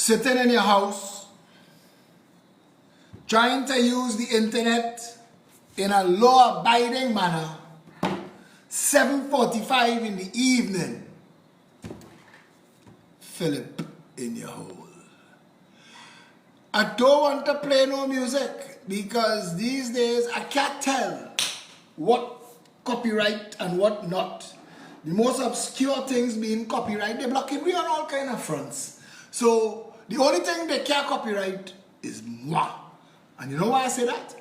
sitting in your house, trying to use the internet in a law-abiding manner, 7:45 in the evening, Phillip in your hole. I don't want to play no music because these days I can't tell what copyright and what not. The most obscure things being copyright, they're blocking me on all kind of fronts. So the only thing they can't copyright is moi. And you know why I say that?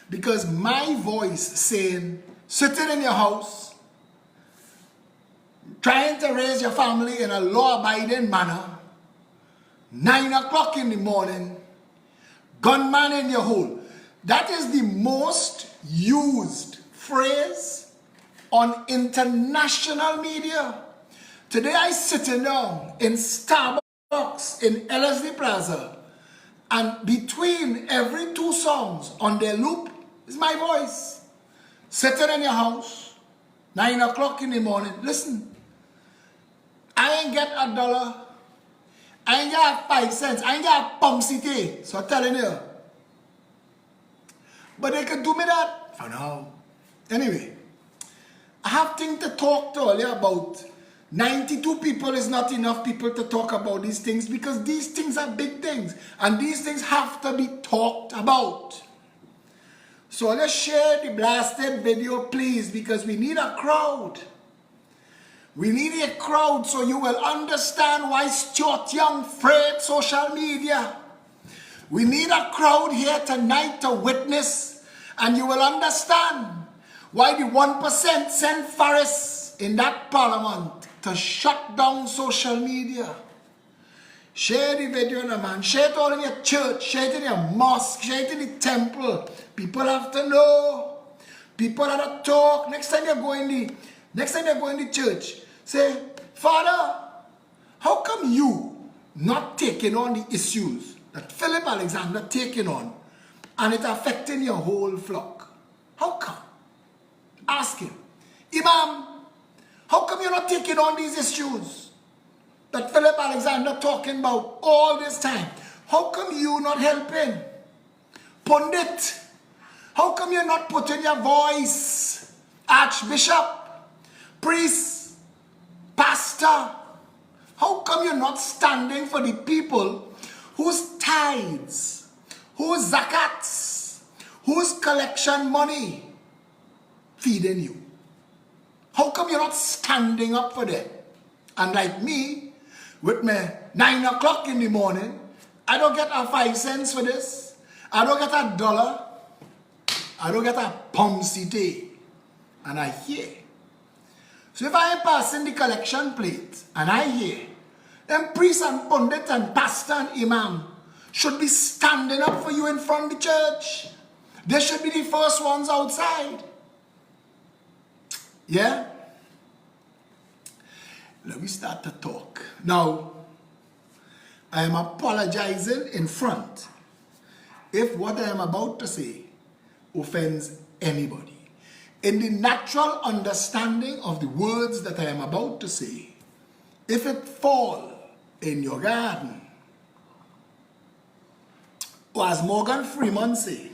Because my voice saying, sitting in your house, trying to raise your family in a law-abiding manner, 9 o'clock in the morning, gunman in your hole. That is the most used phrase on international media. Today I sitting down in Starbucks in LSD Plaza, and between every 2 songs on their loop is my voice. Sitting in your house, 9 o'clock in the morning. Listen, I ain't get $1. I ain't got 5 cents. I ain't got pump city. So I'm telling you. But they can do me that for now. Anyway, I have things to talk to earlier about. 92 people is not enough people to talk about these things because these things are big things. And these things have to be talked about. So let's share the blasted video, please, because we need a crowd. We need a crowd so you will understand why Stuart Young frayed social media. We need a crowd here tonight to witness, and you will understand why the 1% sent Farris in that parliament to shut down social media. Share the video, man. Share it all in your church, share it in your mosque, share it in the temple. People have to know. People have to talk. Next time you go in the church, say, Father, how come you not taking on the issues that Phillip Alexander taking on and it affecting your whole flock? How come? Ask him. Imam, how come you're not taking on these issues that Phillip Alexander talking about all this time? How come you not helping? Pundit, how come you're not putting your voice? Archbishop, priest, pastor, how come you're not standing for the people whose tithes, whose zakats, whose collection money feeding you? How come you're not standing up for them? And like me, with my 9 o'clock in the morning, I don't get a 5 cents for this. I don't get $1. I don't get a pound city. And I hear. So if I am passing the collection plate and I hear, then priest and pundit and pastor and imam should be standing up for you in front of the church. They should be the first ones outside. Yeah? Let me start to talk. Now, I am apologizing in front if what I am about to say offends anybody. In the natural understanding of the words that I am about to say, if it fall in your garden, or as Morgan Freeman say,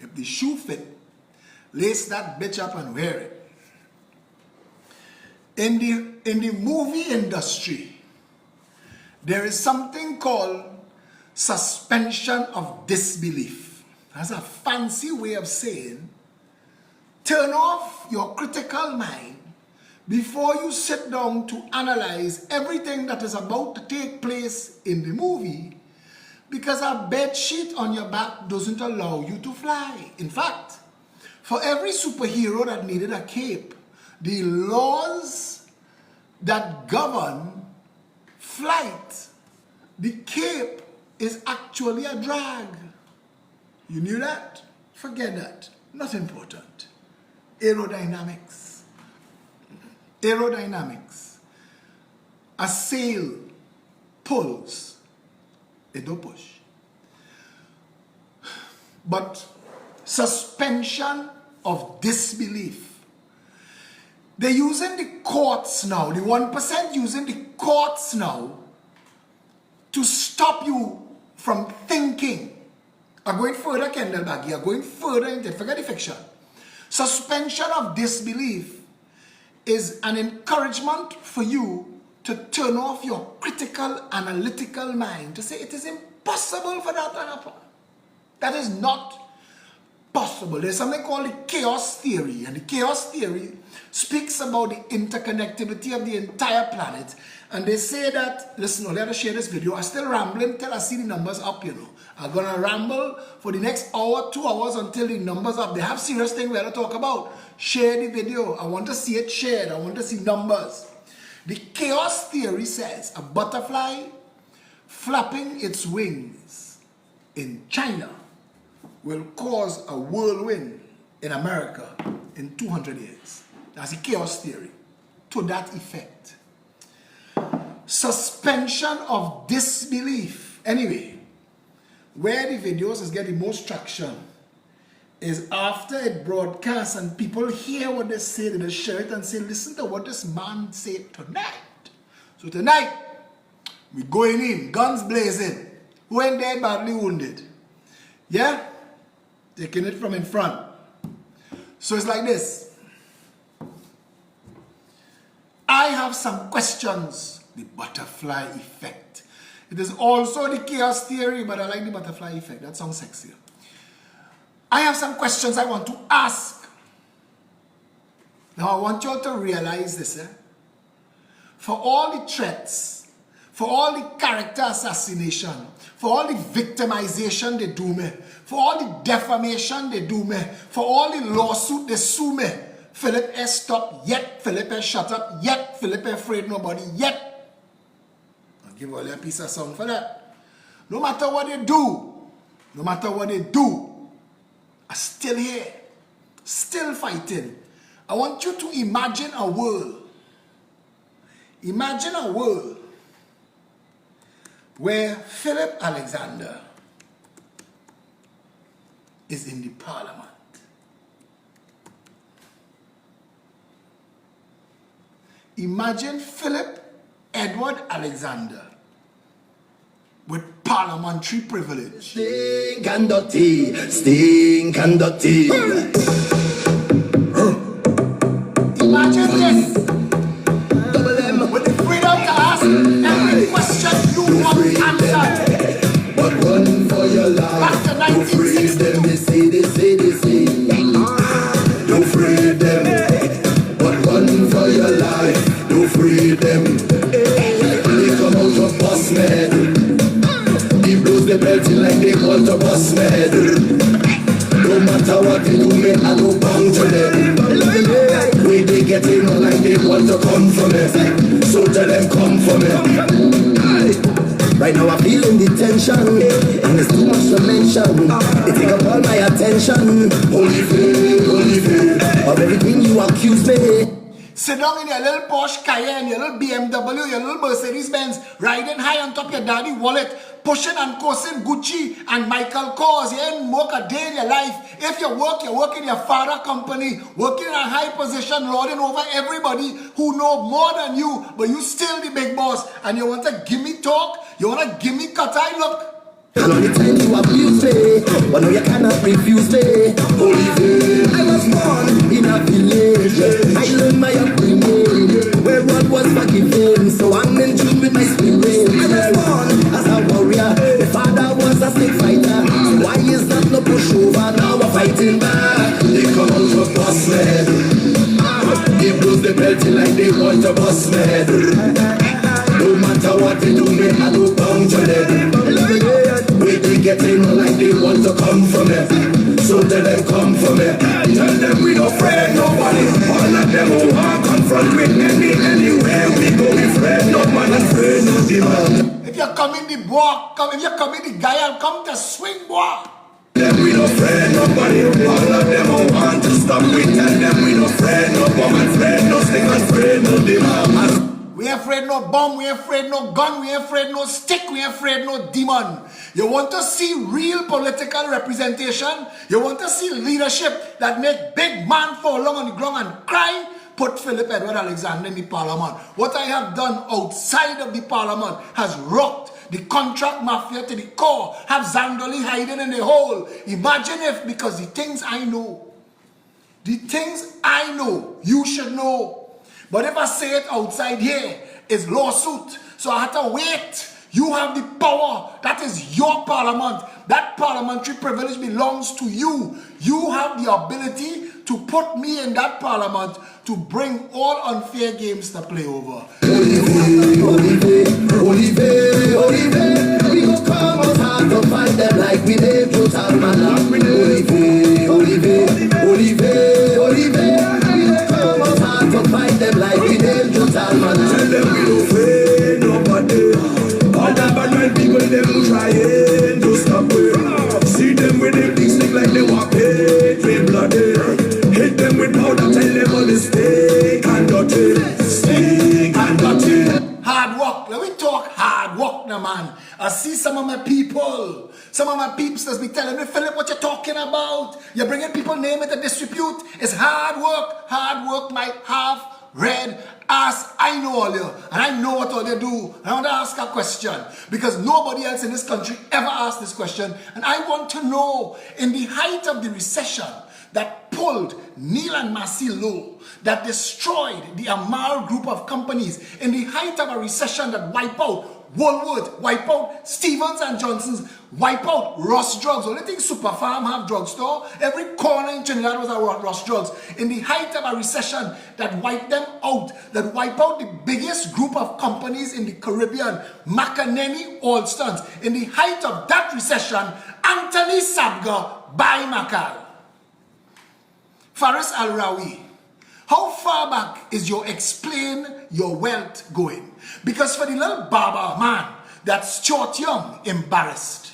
if the shoe fit, lace that bitch up and wear it. In the movie industry, there is something called suspension of disbelief. That's a fancy way of saying, turn off your critical mind before you sit down to analyze everything that is about to take place in the movie, because a bed sheet on your back doesn't allow you to fly. In fact, for every superhero that needed a cape, the laws that govern flight, the cape is actually a drag. You knew that? Forget that. Not important. Aerodynamics. Aerodynamics. A sail pulls, it don't push. But suspension of disbelief. They're using the courts now, the 1% using the courts now to stop you from thinking. I'm going further, Kendall Baggy. I'm going further into it. Forget the fiction. Suspension of disbelief is an encouragement for you to turn off your critical, analytical mind, to say it is impossible for that to happen. That is not possible. There's something called the chaos theory, and the chaos theory speaks about the interconnectivity of the entire planet. And they say that, listen, let us share this video. I'm still rambling till I see the numbers up, you know. I'm gonna ramble for the next hour, 2 hours until the numbers up. They have serious things we have to talk about. Share the video. I want to see it shared. I want to see numbers. The chaos theory says a butterfly flapping its wings in China will cause a whirlwind in America in 200 years. That's the chaos theory. To that effect. Suspension of disbelief. Anyway, where the videos is getting most traction is after it broadcasts and people hear what they say, they share it and say, listen to what this man said tonight. So tonight, we're going in, guns blazing. Who ain't dead, badly wounded? Yeah? Taking it from in front. So it's like this. I have some questions. The butterfly effect. It is also the chaos theory, but I like the butterfly effect. That sounds sexier. I have some questions I want to ask. Now I want you all to realize this. For all the threats, for all the character assassination, for all the victimization they do me, for all the defamation they do me, for all the lawsuit they sue me, Phillip has stopped yet, Phillip has shut up yet, Phillip has afraid nobody yet. I'll give all a piece of sound for that. No matter what they do, no matter what they do, I'm still here, still fighting. I want you to imagine a world. Imagine a world where Phillip Alexander is in the parliament. Imagine Phillip Edward Alexander with parliamentary privilege. Stink and dirty, stink and dirty. Imagine this. Double M with the freedom to ask every question you want answered. But run for your life. Back to Don't free 1960. them, they say, they say, they say. Don't free them. But run for your life. Don't free them. They come out of boss man. He blows the belt in like they want to boss man. No matter what they do, me, I go bound to them. Way they get in like they want to come from me. So tell them come for me. Right now I'm feeling the tension, and there's too much to mention. They take up all my attention. Holy faith, of everything you accuse me. Sit down in your little Porsche Cayenne, your little BMW, your little Mercedes Benz, riding high on top of your daddy wallet, pushing and cursing Gucci and Michael Kors. You ain't work a day in your life. If you work in your father company, working in a high position, lording over everybody who know more than you, but you still the big boss. And you want to give me talk? You want to give me cut eye look? And all the time you abuse me, but now you cannot refuse me. Holy faith, I was born in a village. I learned my upbringing, where God was forgiven. So I'm in tune with my spirit. I was born as a warrior, my father was a snake fighter. Why is that no pushover? Now we're fighting back. They come out of boss man. They blows the belt in like they want to boss man. No matter what they do, me, I go bound to them. Wait, they get in like they want to come from me. So tell them come for me. Tell them we don't afraid nobody. All of them who are confront with me anywhere we go. We afraid no man, afraid no demon. If you come in the boy, if you come in the guy, I'll come to swing boy. Them we don't afraid nobody. All of them who want to stop. We tell them we don't afraid no bomb, afraid no stick, afraid no demon. We ain't afraid no bomb, we ain't afraid no gun, we ain't afraid no stick, we ain't afraid no demon. You want to see real political representation? You want to see leadership that make big man fall along on the ground and cry? Put Phillip Edward Alexander in the parliament. What I have done outside of the parliament has rocked the contract mafia to the core, have Zandoli hiding in the hole. Imagine if, because the things I know, you should know. But if I say it outside here, it's lawsuit. So I had to wait. You have the power. That is your parliament. That parliamentary privilege belongs to you. You have the ability to put me in that parliament to bring all unfair games to play over. Olive, we go come out hard to find them like we did total man. Olive, we go come out hard to find them like we did total man. Tell them we don't fear nobody. All the bad mind people, them trying to stop me. See them with the big stick like they walk with bloody. Hit them with powder, tell them all the stick and dirty. Stick and dirty. Hard work. Let me talk hard work now, man. I see some of my people, some of my peeps that's be telling me, Philip, what you talking about? You're bringing people name into disrepute. It's hard work, my half-red ass. I know all you, and I know what all you do. I want to ask a question, because nobody else in this country ever asked this question, and I want to know, in the height of the recession that pulled Neil and Massey low, that destroyed the Amal group of companies, in the height of a recession that wiped out Woolworth, wipe out Stevens and Johnson's, wipe out Ross Drugs. Only thing Super Farm have drugstore. Every corner in Trinidad was a Ross Drugs. In the height of a recession that wiped them out, that wiped out the biggest group of companies in the Caribbean, McAneny, Alstons. In the height of that recession, Anthony Sabga buy Macal. Faris Al-Rawi, how far back is your explain your wealth going? Because for the little barber man, that's Stuart Young, embarrassed.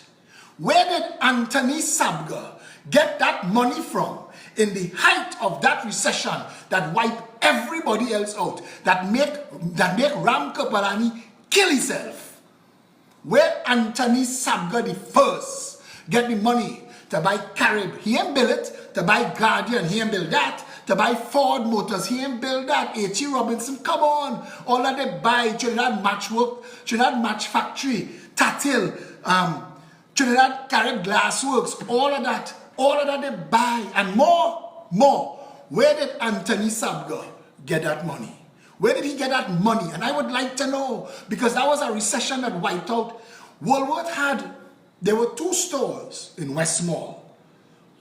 Where did Anthony Sabga get that money from in the height of that recession that wiped everybody else out, that make Ram Kapalani kill himself? Where Anthony Sabga the first get the money to buy Carib? He ain't build it. To buy Guardian, he ain't build that. To buy Ford Motors, he ain't build that. H.E. Robinson, come on. All that they buy, Trinidad Matchwork, Trinidad Match Factory, Tatil, Trinidad Carib Glassworks, all of that they buy, and more. Where did Anthony Sabga get that money? Where did he get that money? And I would like to know, because that was a recession that wiped out. Woolworth there were 2 stores in West Mall.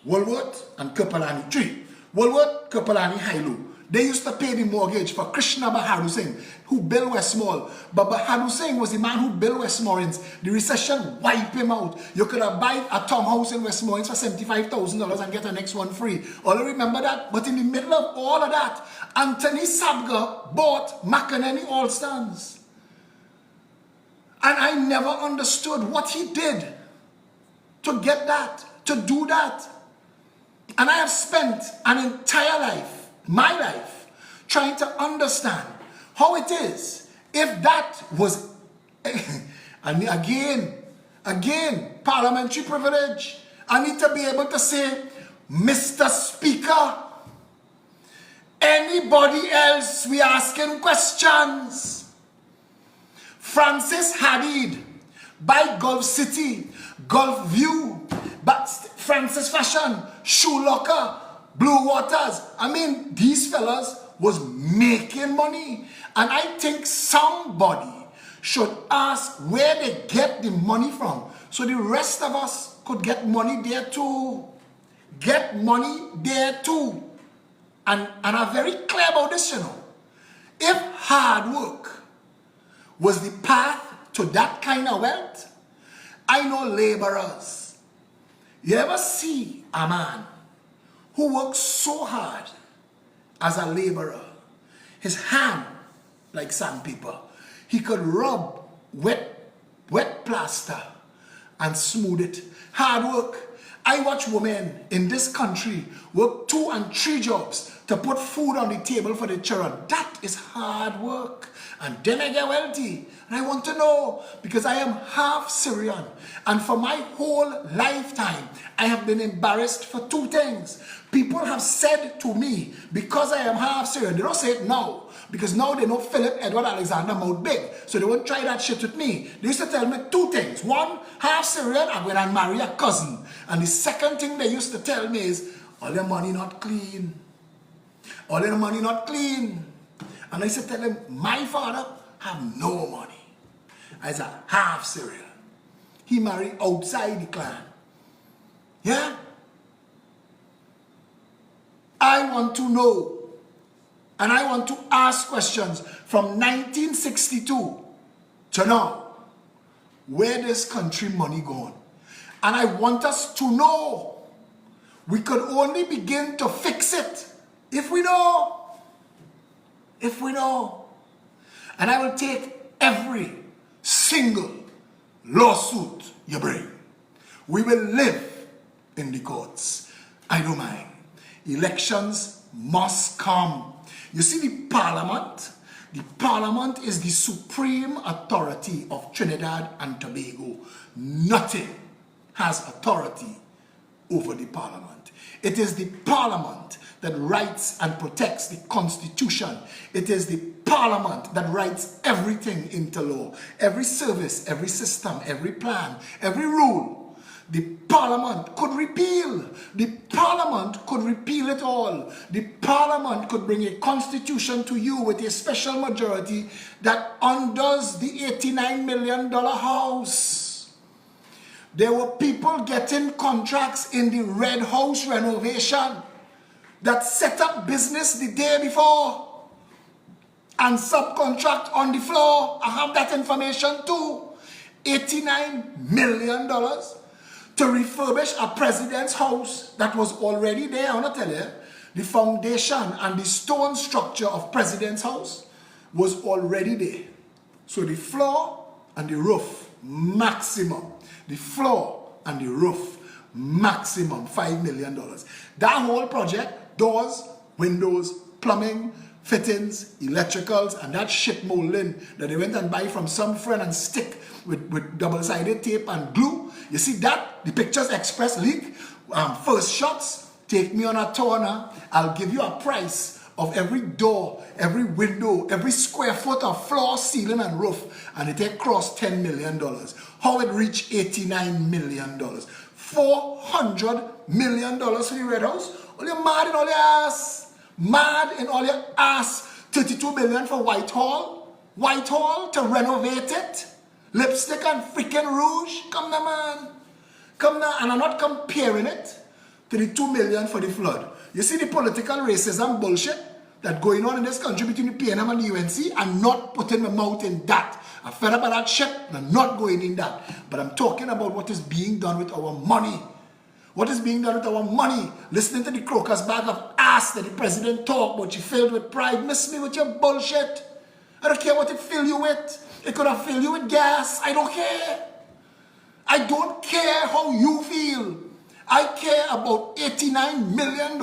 Woolworth and Kapalani, 3. Woolworth, Kapalani, Hailu. They used to pay the mortgage for Krishna Bahadur Singh, who built West Mall. But Bahadur Singh was the man who built Westmoreland. The recession wiped him out. You could have bought a townhouse in Westmoreland for $75,000 and get the next one free. All you remember that? But in the middle of all of that, Anthony Sabga bought McAneny Allstans. And I never understood what he did to get that, to do that. And I have spent an entire life, my life, trying to understand how it is if that was, and again, parliamentary privilege. I need to be able to say, Mr. Speaker, anybody else, we asking questions. Francis Hadid, by Gulf City, Gulf View, but Francis Fashion, Shoe Locker, Blue Waters. I mean, these fellas was making money. And I think somebody should ask where they get the money from, so the rest of us could get money there too. Get money there too. And I'm very clear about this, you know. If hard work was the path to that kind of wealth, I know laborers. You ever see a man who works so hard as a laborer, his hand like sandpaper, he could rub wet plaster and smooth it. Hard work. I watch women in this country work 2 and 3 jobs to put food on the table for the children. That is hard work. And then I get wealthy. And I want to know, because I am half Syrian. And for my whole lifetime, I have been embarrassed for 2 things. People have said to me, because I am half Syrian, they don't say it now, Because now they know Phillip Edward Alexander mouth big. So they won't try that shit with me. They used to tell me two things. One, half Syrian, I'm going to marry a cousin. And the second thing they used to tell me is, all your money not clean. All your money not clean. And I used to tell them, my father have no money. As a half Syrian. He married outside the clan. Yeah? I want to know. And I want to ask questions from 1962 to now. Where this country money gone? And I want us to know. We could only begin to fix it if we know. If we know. And I will take every single lawsuit you bring. We will live in the courts. I don't mind. Elections must come. You see the parliament is the supreme authority of Trinidad and Tobago. Nothing has authority over the parliament. It is the parliament that writes and protects the constitution. It is the parliament that writes everything into law. Every service, every system, every plan, every rule. The parliament could repeal. The parliament could repeal it all. The parliament could bring a constitution to you with a special majority that undoes the $89 million house. There were people getting contracts in the Red House renovation that set up business the day before and subcontract on the floor. I have that information too. $89 million to refurbish a president's house that was already there. I want to tell you, the foundation and the stone structure of president's house was already there. So the floor and the roof, maximum. The floor and the roof, maximum $5 million. That whole project, doors, windows, plumbing, fittings, electricals, and that shit molding that they went and buy from some friend and stick with double-sided tape and glue. You see that? The pictures express leak. First shots, take me on a tour now. I'll give you a price of every door, every window, every square foot of floor, ceiling, and roof. And it take cross $10 million. How it reached $89 million. $400 million for the Red House. All you mad in all your ass. Mad in all your ass. $32 million for Whitehall. Whitehall to renovate it. Lipstick and freaking rouge. Come now, man. Come now. And I'm not comparing it to the $2 million for the flood. You see the political racism bullshit that going on in this country between the PNM and the UNC. I'm not putting my mouth in that. I'm fed up with that shit and I'm not going in that. But I'm talking about what is being done with our money. What is being done with our money? Listening to the crocus bag of ass that the president talk about, you filled with pride. Miss me with your bullshit. I don't care what it fill you with. It could have filled you with gas. I don't care. I don't care how you feel. I care about $89 million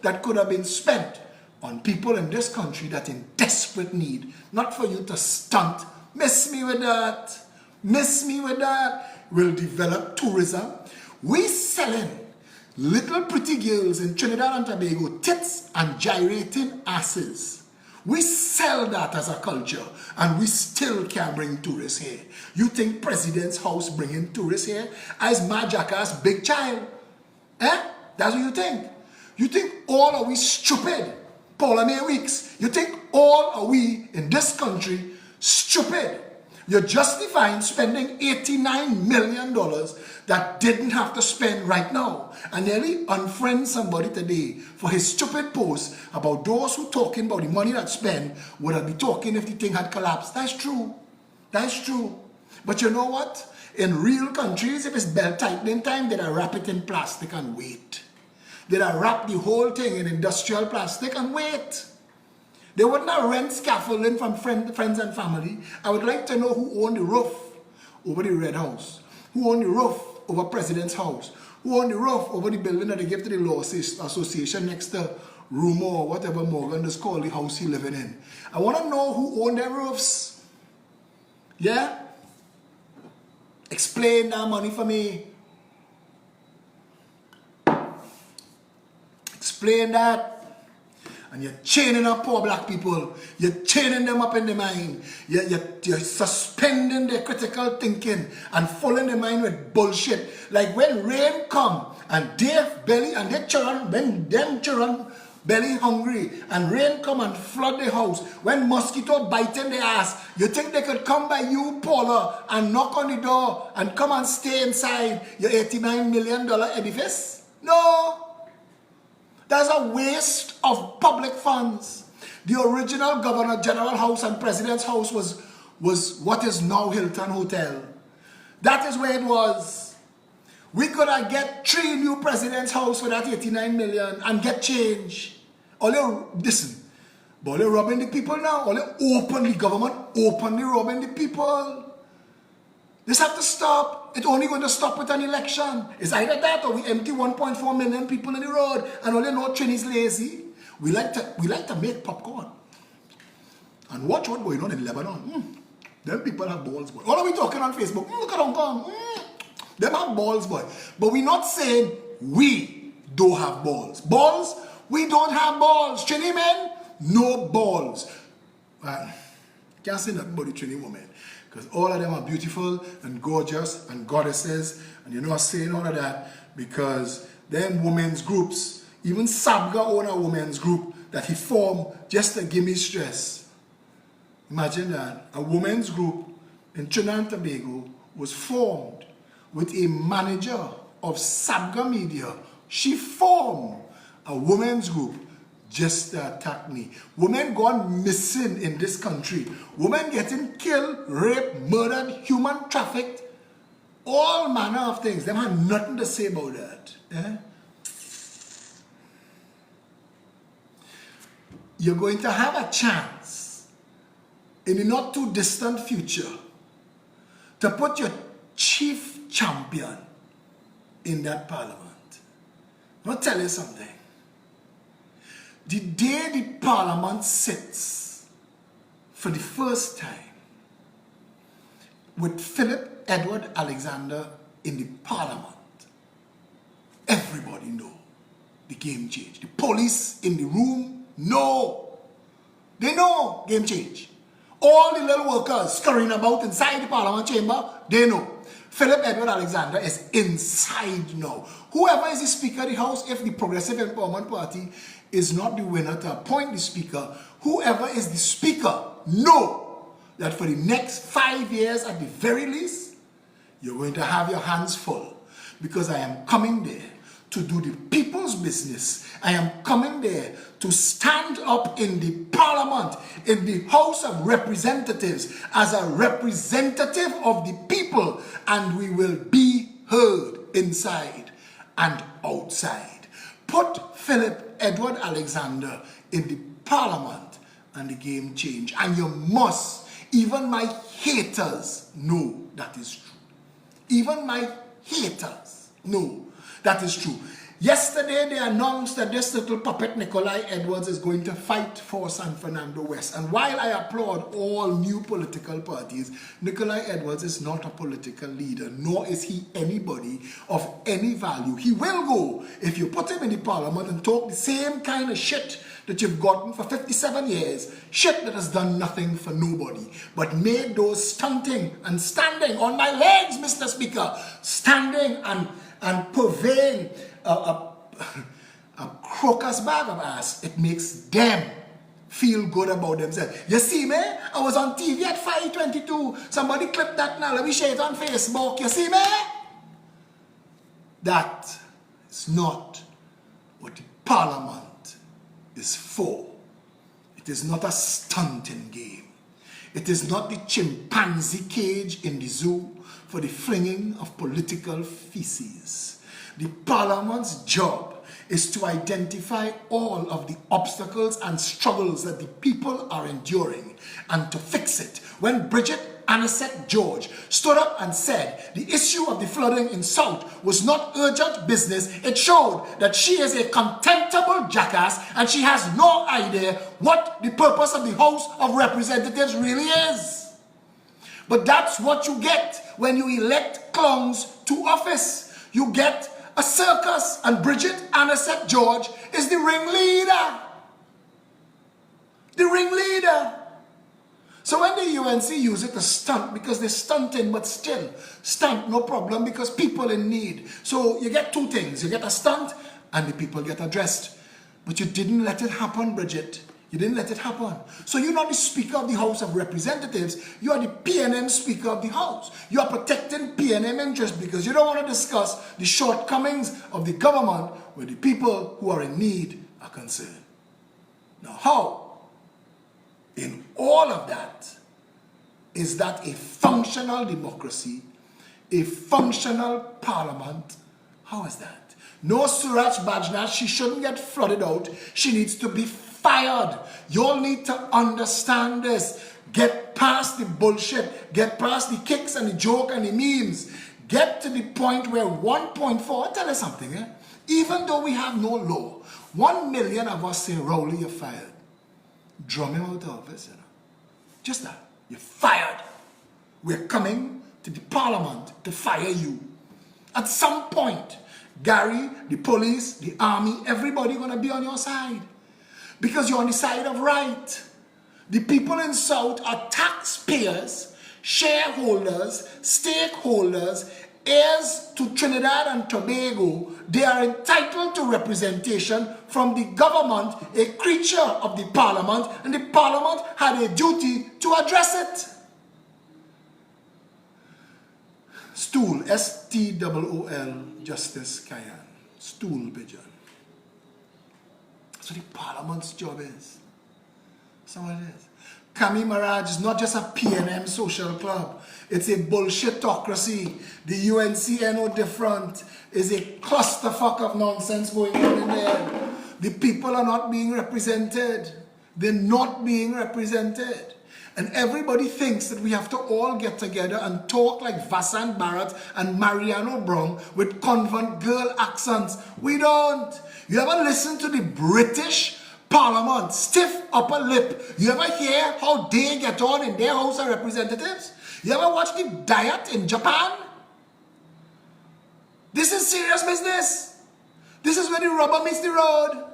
that could have been spent on people in this country that in desperate need. Not for you to stunt. Miss me with that. Miss me with that. We'll develop tourism. We selling little pretty girls in Trinidad and Tobago tits and gyrating asses. We sell that as a culture and we still can't bring tourists here. You think President's House bringing tourists here? As my jackass big child. Eh? That's what you think. You think all are we stupid? Paula May Weeks. You think all are we in this country stupid? You're justifying spending $89 million that didn't have to spend right now. And nearly unfriend somebody today for his stupid post about those who talking about the money that spent would have been talking if the thing had collapsed. That's true. That's true. But you know what? In real countries, if it's belt tightening time, they'd wrap it in plastic and wait. They'd wrap the whole thing in industrial plastic and wait. They would not rent scaffolding from friends and family. I would like to know who owned the roof over the Red House. Who owned the roof over President's House. Who owned the roof over the building that they gave to the Law Association next to Rumo or whatever Morgan just called the house he living in. I want to know who owned their roofs. Yeah? Explain that money for me. Explain that. and you're chaining up poor black people. You're chaining them up in the mind. You're suspending their critical thinking and filling the mind with bullshit. Like when rain come and their belly and their children, when them children belly hungry and rain come and flood the house, when mosquito biting their ass, you think they could come by you, Paula, and knock on the door and come and stay inside your $89 million edifice? No. That's a waste of public funds. The original Governor General House and President's House was what is now Hilton Hotel. That is where it was. We could have get 3 new President's House for that 89 million and get change. All you, listen, but they're robbing the people now. All you open the government, openly robbing the people. This have to stop. It's only going to stop with an election. It's either that or we empty 1.4 million people in the road and all you know Chinese lazy. We like to make popcorn and watch what's going on in Lebanon. Them people have balls, boy. What are we talking on Facebook? Look at Hong Kong. Them have balls, boy. But we're not saying we don't have balls. Balls? We don't have balls. Trini men? No balls. Can't say nothing about the Trini women. Because all of them are beautiful and gorgeous and goddesses. And you're not saying all of that because them women's groups, even Sabga own a women's group that he formed just to give me stress. Imagine that. A women's group in Trinidad and Tobago was formed with a manager of Sabga Media. She formed a women's group just to attack me. Women gone missing in this country. Women getting killed, raped, murdered, human trafficked, all manner of things. Them have nothing to say about that. Eh? You're going to have a chance in the not too distant future to put your chief champion in that parliament. I'll tell you something. The day the parliament sits for the first time with Phillip Edward Alexander in the parliament, everybody know the game change. The police in the room know. They know game change. All the little workers scurrying about inside the parliament chamber, they know. Phillip Edward Alexander is inside now. Whoever is the Speaker of the House, if the Progressive Empowerment Party is not the winner to appoint the Speaker, whoever is the Speaker, know that for the next 5 years at the very least, you're going to have your hands full. Because I am coming there to do the people's business. I am coming there to stand up in the parliament, in the House of Representatives, as a representative of the people, and we will be heard inside and outside. Put Phillip Edward Alexander in the parliament and the game change. And you must, even my haters know that is true. Even my haters know that is true. Yesterday they announced that this little puppet Nikolai Edwards is going to fight for San Fernando West. And while I applaud all new political parties, Nikolai Edwards is not a political leader, nor is he anybody of any value. He will go if you put him in the parliament and talk the same kind of shit that you've gotten for 57 years, shit that has done nothing for nobody, but made those stunting and standing on my legs, Mr. Speaker, standing and purveying a crocus bag of ass. It makes them feel good about themselves. You see me? I was on TV at 5:22. Somebody clipped that now. Let me share it on Facebook. You see me? That is not what the parliament is for. It is not a stunting game. It is not the chimpanzee cage in the zoo for the flinging of political feces. The parliament's job is to identify all of the obstacles and struggles that the people are enduring and to fix it. When Bridget Anisette George stood up and said the issue of the flooding in South was not urgent business, it showed that she is a contemptible jackass and she has no idea what the purpose of the House of Representatives really is. But that's what you get when you elect clowns to office. You get a circus, and Bridget Anisette George is the ringleader. The ringleader. So when the UNC use it to stunt, because they're stunting, but still, stunt, no problem, because people in need. So you get two things. You get a stunt, and the people get addressed. But you didn't let it happen, Bridget. You didn't let it happen. So you're not the Speaker of the House of Representatives. You are the PNM Speaker of the House. You are protecting PNM interests because you don't want to discuss the shortcomings of the government where the people who are in need are concerned. Now how? In all of that, is that a functional democracy, a functional parliament? How is that? No Suraj Bajna, she shouldn't get flooded out. She needs to be fired. You all need to understand this. Get past the bullshit. Get past the kicks and the joke and the memes. Get to the point where 1.4, I'll tell you something, eh? Even though we have no law, 1 million of us say, Rowley, you're fired. Drum him out of office, you know. Just that. You're fired. We're coming to the parliament to fire you. At some point, Gary, the police, the army, everybody gonna be on your side. Because you're on the side of right. The people in South are taxpayers, shareholders, stakeholders, heirs to Trinidad and Tobago. They are entitled to representation from the government, a creature of the parliament, and the parliament had a duty to address it. Stool, S-T-O-O-L, Justice Kayan. Stool pigeon. That's what the parliament's job is. That's what it is. Kami Maraj is not just a PNM social club. It's a bullshitocracy. The UNC no different. It's a clusterfuck of nonsense going on in there. The people are not being represented. They're not being represented. And everybody thinks that we have to all get together and talk like Vasant Bharat and Mariano Brown with convent girl accents. We don't. You ever listen to the British Parliament, stiff upper lip? You ever hear how they get on in their House of Representatives? You ever watch the Diet in Japan? This is serious business. This is where the rubber meets the road.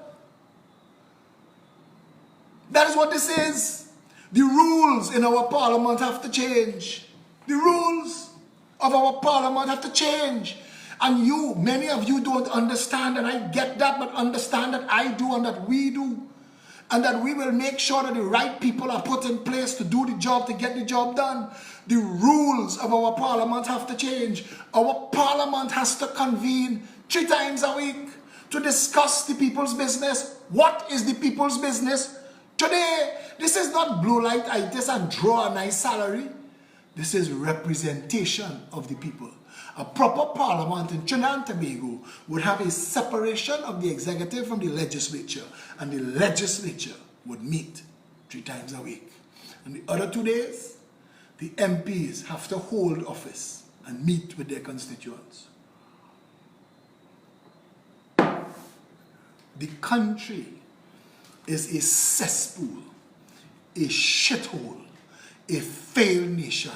That is what this is. The rules in our parliament have to change. The rules of our parliament have to change. And you, many of you don't understand, and I get that, but understand that I do and that we do. And that we will make sure that the right people are put in place to do the job, to get the job done. The rules of our parliament have to change. Our parliament has to convene 3 times a week to discuss the people's business. What is the people's business today? This is not blue light itis and draw a nice salary. This is representation of the people. A proper parliament in Trinidad and Tobago would have a separation of the executive from the legislature, and the legislature would meet 3 times a week. And the other 2 days, the MPs have to hold office and meet with their constituents. The country is a cesspool, a shithole, a failed nation,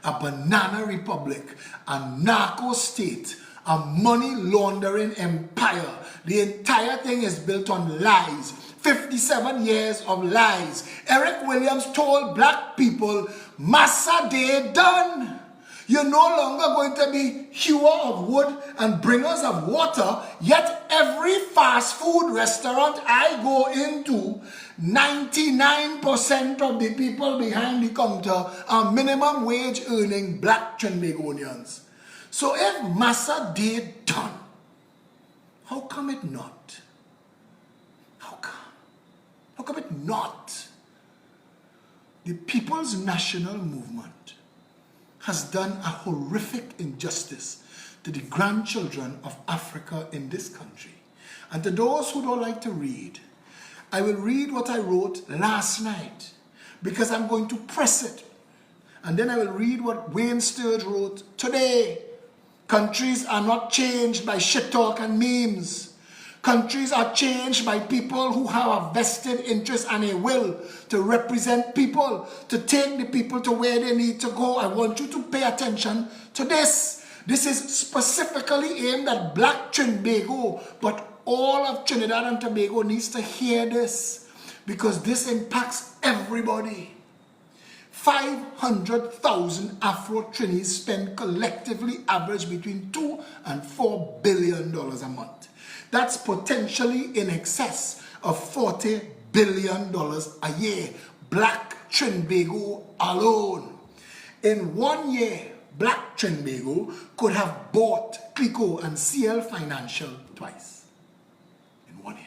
a banana republic, a narco state, a money laundering empire. The entire thing is built on lies. 57 years of lies. Eric Williams told black people, Massa Day done. You're no longer going to be hewer of wood and bringers of water, yet every fast food restaurant I go into, 99% of the people behind the counter are minimum wage earning black Trinbagonians. So if Massa Day done, how come it not? How come? How come it not? The People's National Movement has done a horrific injustice to the grandchildren of Africa in this country. And to those who don't like to read, I will read what I wrote last night because I'm going to press it. And then I will read what Wayne Sturge wrote today. Countries are not changed by shit talk and memes. Countries are changed by people who have a vested interest and a will to represent people, to take the people to where they need to go. I want you to pay attention to this. This is specifically aimed at black Trinbago, but all of Trinidad and Tobago needs to hear this. because this impacts everybody. 500,000 Afro-Trinis spend collectively average between $2 and $4 billion a month. That's potentially in excess of $40 billion a year. Black Trinbago alone. In 1 year, Black Trinbago could have bought Clico and CL Financial twice. In 1 year.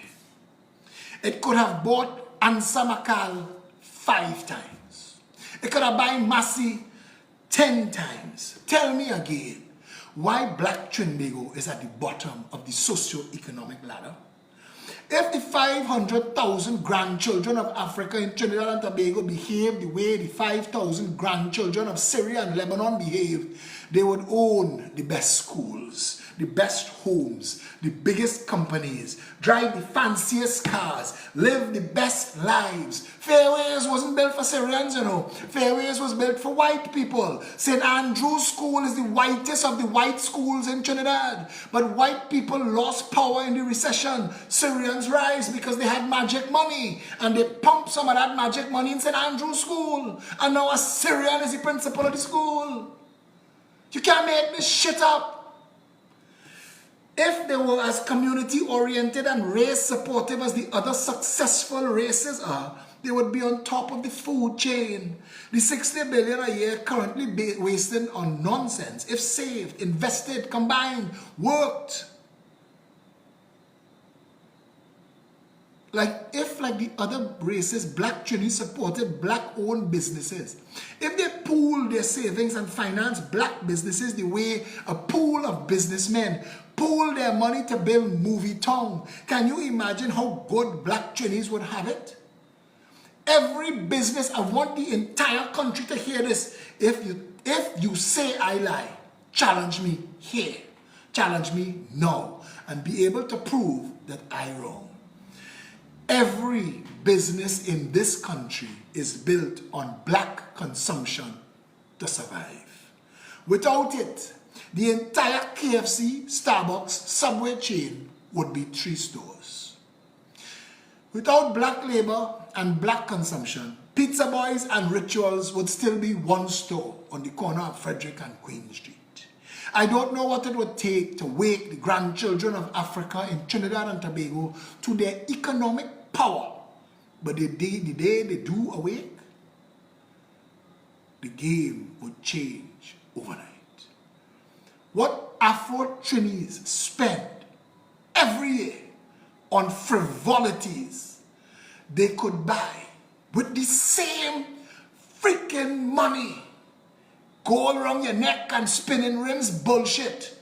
It could have bought Ansa Makal 5 times. It could have bought Massey 10 times. Tell me again, why Black Trinbago is at the bottom of the socio-economic ladder? If the 500,000 grandchildren of Africa in Trinidad and Tobago behaved the way the 5,000 grandchildren of Syria and Lebanon behaved, they would own the best schools, the best homes, the biggest companies, drive the fanciest cars, live the best lives. Fairways wasn't built for Syrians, you know. Fairways was built for white people. St. Andrew's School is the whitest of the white schools in Trinidad. But white people lost power in the recession. Syrians rise because they had magic money. And they pumped some of that magic money in St. Andrew's School. And now a Syrian is the principal of the school. You can't make this shit up. If they were as community-oriented and race-supportive as the other successful races are, they would be on top of the food chain. The 60 billion a year currently wasted on nonsense, if saved, invested, combined, worked. If the other races, Black Trini supported Black-owned businesses. If they pooled their savings and financed Black businesses the way a pool of businessmen pool their money to build Movie Town, can you imagine how good Black Trinis would have it? Every business, I want the entire country to hear this. If you say I lie, challenge me here. Challenge me now. And be able to prove that I wrong. Every business in this country is built on Black consumption to survive. Without it, the entire KFC, Starbucks, Subway chain would be 3 stores. Without Black labor and Black consumption, Pizza Boys and Rituals would still be 1 store on the corner of Frederick and Queen Street. I don't know what it would take to wake the grandchildren of Africa in Trinidad and Tobago to their economic power. But the day they do awake, the game would change overnight. What Afro-Trinis spend every year on frivolities, they could buy with the same freaking money. Gold around your neck and spinning rims bullshit.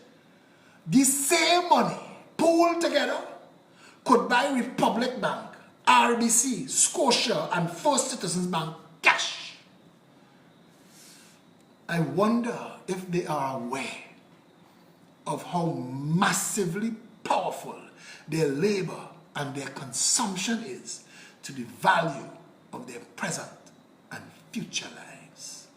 The same money pooled together could buy Republic Bank, RBC, Scotia, and First Citizens Bank cash. I wonder if they are aware of how massively powerful their labor and their consumption is to the value of their present and future lives.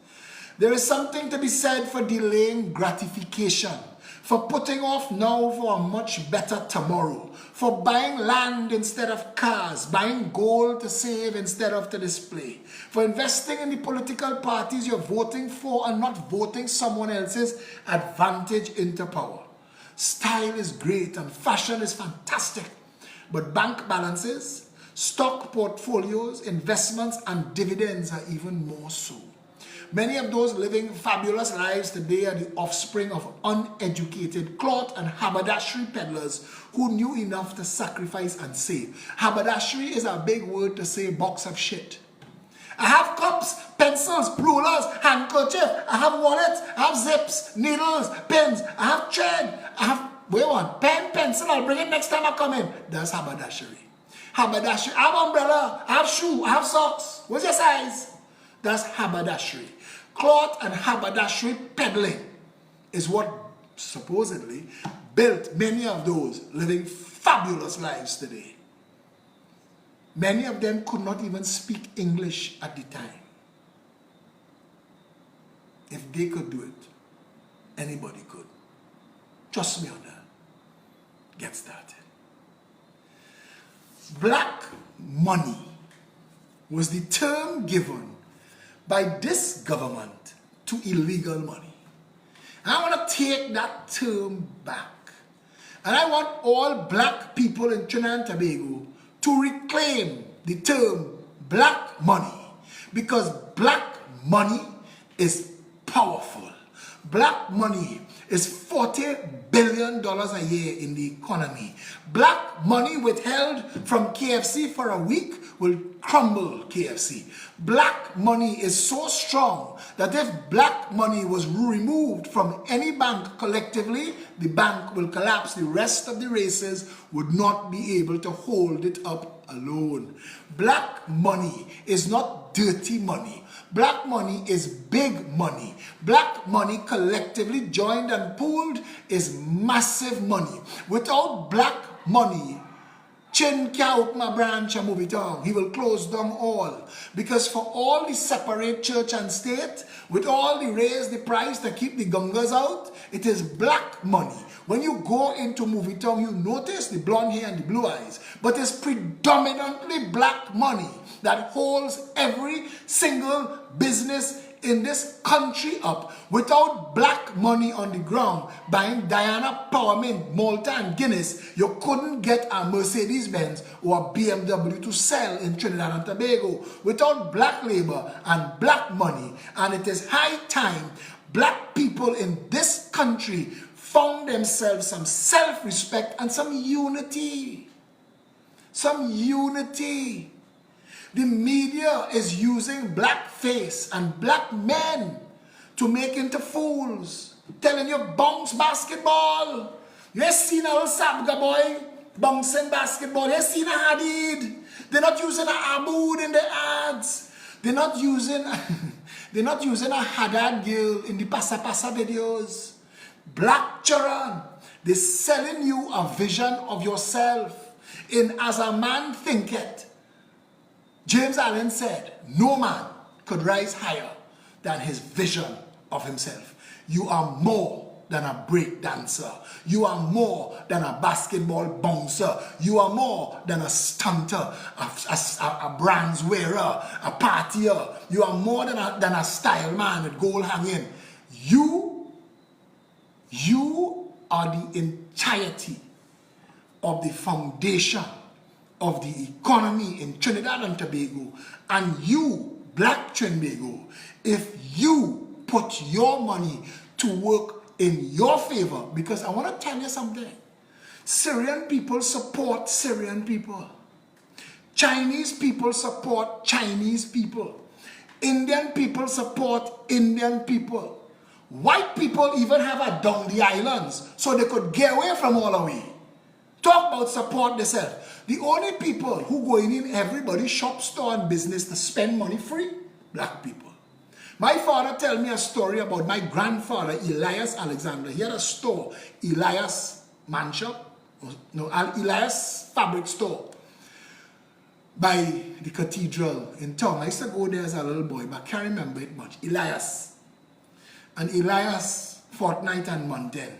There is something to be said for delaying gratification, for putting off now for a much better tomorrow, for buying land instead of cars, buying gold to save instead of to display, for investing in the political parties you're voting for and not voting someone else's advantage into power. Style is great and fashion is fantastic, but bank balances, stock portfolios, investments, and dividends are even more so. Many of those living fabulous lives today are the offspring of uneducated cloth and haberdashery peddlers who knew enough to sacrifice and save. Haberdashery is a big word to say box of shit. I have cups, pencils, rulers, handkerchief, I have wallets, I have zips, needles, pins, I have thread, I have, pen, pencil, I'll bring it next time I come in. That's haberdashery. Haberdashery, I have umbrella, I have shoe, I have socks. What's your size? That's haberdashery. Cloth and haberdashery peddling is what supposedly built many of those living fabulous lives today. Many of them could not even speak English at the time. If they could do it, anybody could. Trust me on that. Get started. Black money was the term given by this government to illegal money. And I want to take that term back. And I want all black people in Trinidad and Tobago to reclaim the term black money, because black money is powerful. Black money is $40 billion a year in the economy. Black money withheld from KFC for a week will crumble KFC. Black money is so strong that if black money was removed from any bank collectively, the bank will collapse. The rest of the races would not be able to hold it up alone. Black money is not dirty money. Black money is big money. Black money collectively joined and pooled is massive money. Without black money, Chin can't open a branch and move it on. He will close them all. Because for all the separate church and state, with all the raise the price to keep the gungas out, it is black money. When you go into movie town, you notice the blonde hair and the blue eyes. But it's predominantly black money that holds every single business in this country up. Without black money on the ground, buying Diana, Powermint, Malta and Guinness, you couldn't get a Mercedes-Benz or a BMW to sell in Trinidad and Tobago. Without black labor and black money, and it is high time black people in this country found themselves some self-respect and some unity. Some unity. The media is using blackface and black men to make into fools, telling you bounce basketball. You ain't seen a little Sabga boy bouncing basketball. You ain't seen a Hadid. They're not using a Aboud in the ads. They're not using a Haddad girl in the Pasa Pasa videos. Black children, they're selling you a vision of yourself in as a man thinketh. James Allen said, no man could rise higher than his vision of himself. You are more than a break dancer. You are more than a basketball bouncer. You are more than a stunter, a brands wearer, a partier. You are more than a style man with gold hanging. You are the entirety of the foundation of the economy in Trinidad and Tobago. And you, black Trinbago, if you put your money to work in your favor, because I want to tell you something, Syrian people support Syrian people. Chinese people support Chinese people. Indian people support Indian people. White people even have a down the islands so they could get away from all the way. Talk about support themselves. The only people who go in everybody's shop, store and business to spend money free, black people. My father tell me a story about my grandfather, Elias Alexander. He had a store, Elias Man Shop, no, Elias Fabric Store by the cathedral in town. I used to go there as a little boy, but I can't remember it much. Elias. And Elias, Fortnite and Mountain.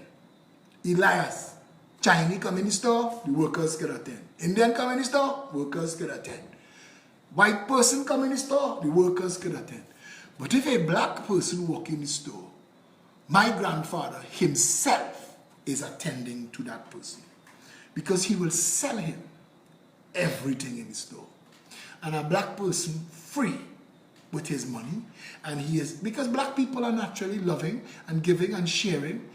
Elias. Chinese come in the store, the workers could attend. Indian come in the store, workers could attend. White person come in the store, the workers could attend. But if a black person walk in the store, my grandfather himself is attending to that person. Because he will sell him everything in the store. And a black person free with his money. And he is, because black people are naturally loving and giving and sharing.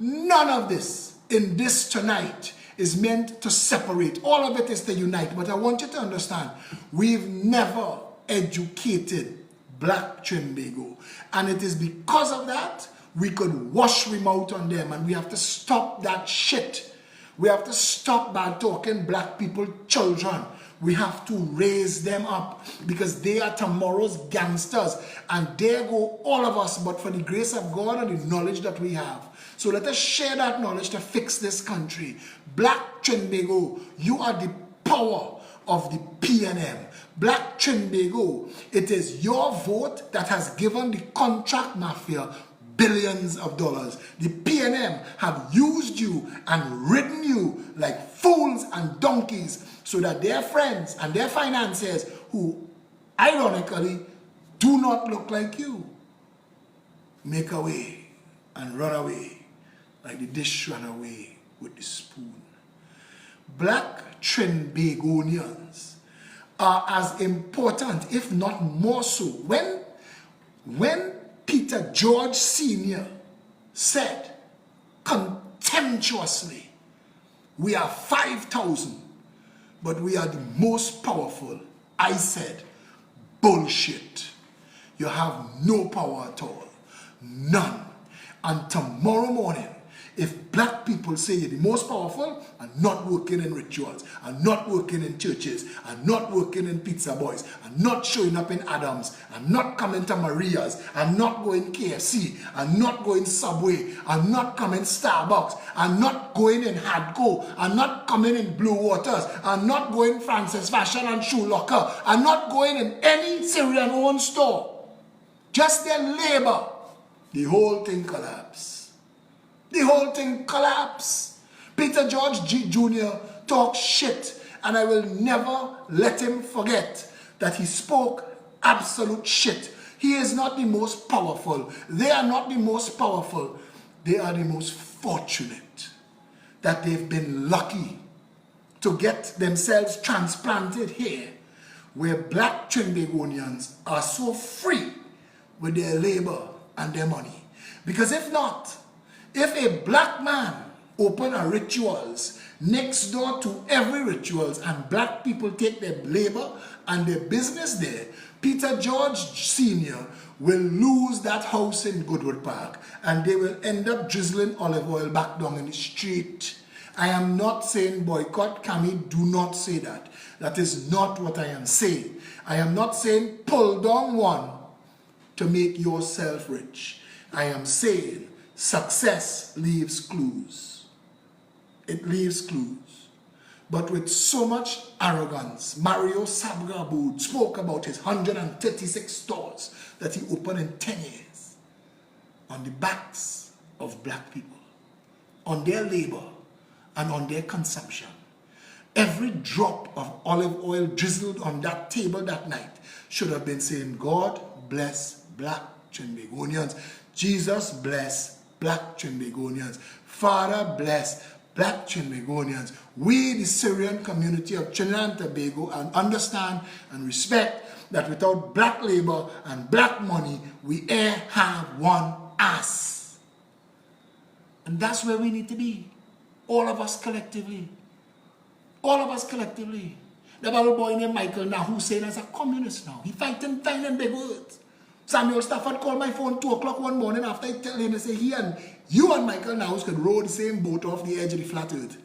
None of this in this tonight is meant to separate. All of it is to unite. But I want you to understand, we've never educated black Trinbago. And it is because of that, we could wash we mouth on them. And we have to stop that shit. We have to stop bad talking black people children. We have to raise them up because they are tomorrow's gangsters. And there go all of us, but for the grace of God and the knowledge that we have. So let us share that knowledge to fix this country. Black Trinbago, you are the power of the PNM. Black Trinbago, it is your vote that has given the contract mafia billions of dollars. The PNM have used you and ridden you like fools and donkeys so that their friends and their financiers who ironically, do not look like you. Make away and run away like the dish ran away with the spoon. Black Trinbagonians are as important, if not more so. When Peter George Sr. said contemptuously, we are 5,000, but we are the most powerful, I said, bullshit. You have no power at all. None. And tomorrow morning, if black people say you're the most powerful and not working in rituals, and not working in churches, and not working in pizza boys, and not showing up in Adams, and not coming to Maria's, and not going KFC, and not going Subway, and not coming Starbucks, and not going in Hadco, and not coming in Blue Waters, and not going Francis Fashion and Shoe Locker, and not going in any Syrian-owned store, just their labor, the whole thing collapsed. The whole thing collapsed. Peter George Jr. talked shit, and I will never let him forget that he spoke absolute shit. He is not the most powerful. They are not the most powerful. They are the most fortunate that they've been lucky to get themselves transplanted here, where black Trinbagonians are so free with their labor and their money. Because if not, if a black man open a rituals next door to every rituals and black people take their labor and their business there, Peter George Sr. will lose that house in Goodwood Park and they will end up drizzling olive oil back down in the street. I am not saying boycott Kami, do not say that. That is not what I am saying. I am not saying pull down one to make yourself rich. I am saying success leaves clues. It leaves clues. But with so much arrogance, Mario Sabga spoke about his 136 stores that he opened in 10 years on the backs of black people, on their labor and on their consumption. Every drop of olive oil drizzled on that table that night should have been saying, God bless black Trinbagonians. Jesus bless black Trinbagonians. Father bless black Trinbagonians. We, the Syrian community of Trinidad and Tobago, and understand and respect that without black labor and black money, we have one ass. And that's where we need to be. All of us collectively. All of us collectively. The little boy named Michael now, Hussein is a communist now. He fighting fine and big words. Samuel Stafford called my phone 2 o'clock one morning after I tell him, to say, you and Michael Naus could row the same boat off the edge of the flat earth.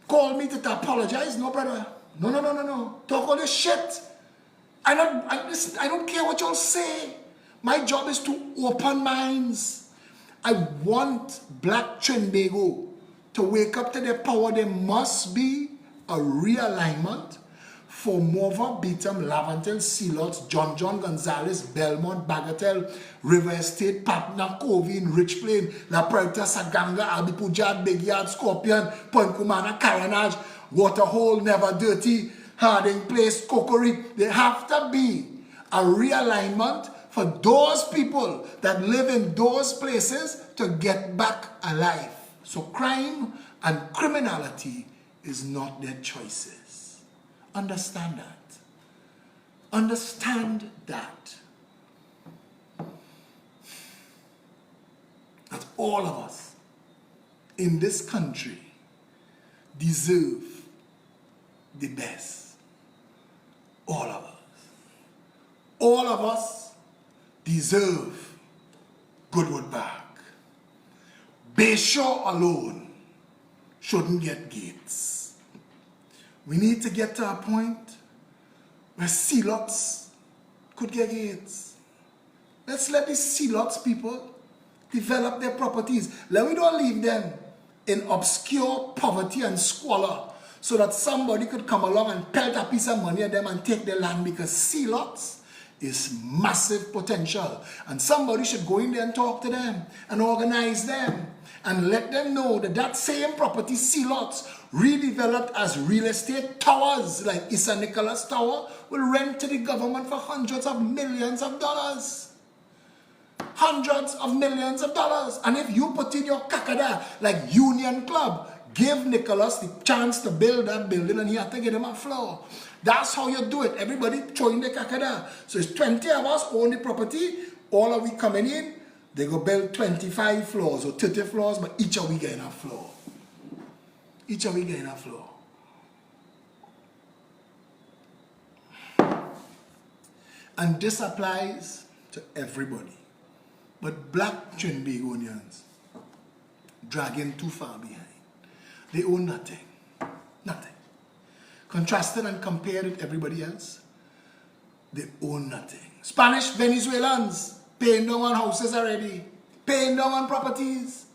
Call me to apologize? No, brother. No. Talk all this shit. I don't care what y'all say. My job is to open minds. I want black Trinbago to wake up to their power. There must be a realignment for Mova, Beetham, Lavantel, Sealots, John Gonzalez, Belmont, Bagatelle, River Estate, Patna, Covine, Rich Plain, La Puerta, Saganga, Albipujad, Big Yard, Scorpion, Point Kumana, Caranage, Waterhole, Never Dirty, Harding Place, Cocory. There have to be a realignment for those people that live in those places to get back alive. So crime and criminality is not their choices. Understand that. Understand that. That all of us in this country deserve the best. All of us. All of us deserve Goodwood Park. Bayshore alone shouldn't get gates. We need to get to a point where Sealots could get gates. Let's let these Sealots people develop their properties. Let me don't leave them in obscure poverty and squalor so that somebody could come along and pelt a piece of money at them and take their land, because Sealots is massive potential. And somebody should go in there and talk to them and organize them and let them know that that same property, C-lots, redeveloped as real estate towers like St. Nicholas Tower, will rent to the government for hundreds of millions of dollars. Hundreds of millions of dollars. And if you put in your kakada like Union Club, give Nicholas the chance to build that building and you have to give him a floor. That's how you do it. Everybody throwing the kakada. So it's 20 of us own the property. All of we coming in. They go build 25 floors or 30 floors, but each of we getting a floor. Each of we getting a floor. And this applies to everybody. But black Trinbagonians dragging too far behind. They own nothing. Nothing. Contrasted and compared with everybody else, they own nothing. Spanish Venezuelans paying down on houses already, paying down on properties.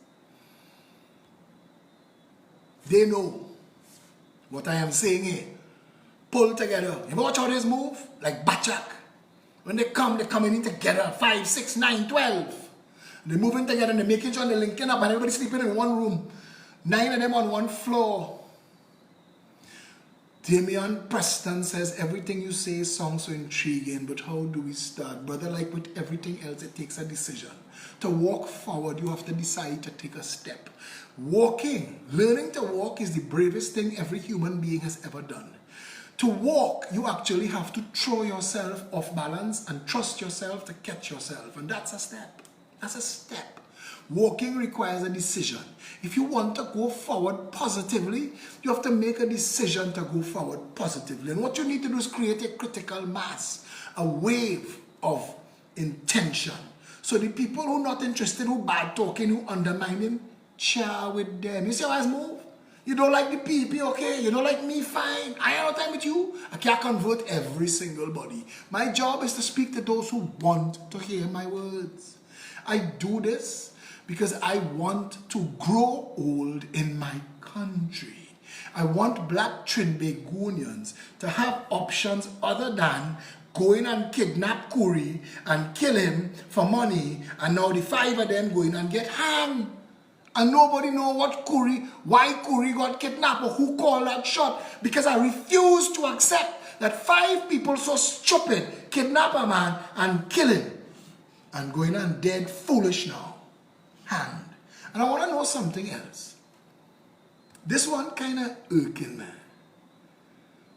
They know what I am saying here. Pull together. You watch how this move? Like Bachak. When they come, they're coming in together. 5, 6, 9, 12. They're moving together and they're making sure they're linking up and everybody's sleeping in one room. 9 of them on one floor. Damian Preston says, everything you say sounds so intriguing, but how do we start? Brother, like with everything else, it takes a decision. To walk forward, you have to decide to take a step. Walking, learning to walk is the bravest thing every human being has ever done. To walk, you actually have to throw yourself off balance and trust yourself to catch yourself. And that's a step. That's a step. Walking requires a decision. If you want to go forward positively, you have to make a decision to go forward positively. And what you need to do is create a critical mass, a wave of intention. So the people who are not interested, who bad talking, who undermining, share with them. You see how I move? You don't like the people, okay? You don't like me, fine. I have no time with you. I can't convert every single body. My job is to speak to those who want to hear my words. I do this because I want to grow old in my country. I want black Trinbagonians to have options other than going and kidnap Kuri and kill him for money, and now the 5 of them going and get hanged. And nobody know why Kuri got kidnapped or who called that shot, because I refuse to accept that 5 people so stupid kidnap a man and kill him and going and dead foolish now. Hanged. And I want to know something else. This one kind of irking me.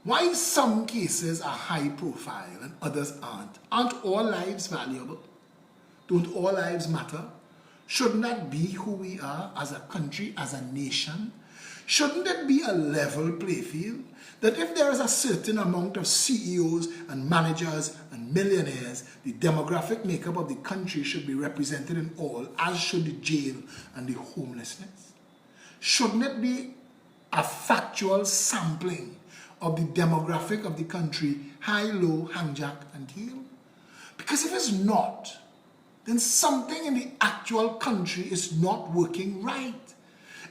Why some cases are high profile and others aren't? Aren't all lives valuable? Don't all lives matter? Shouldn't that be who we are as a country, as a nation? Shouldn't it be a level play field? That if there is a certain amount of CEOs and managers and millionaires, the demographic makeup of the country should be represented in all, as should the jail and the homelessness? Shouldn't it be a factual sampling of the demographic of the country, high, low, hangjack, and heel? Because if it's not, then something in the actual country is not working right.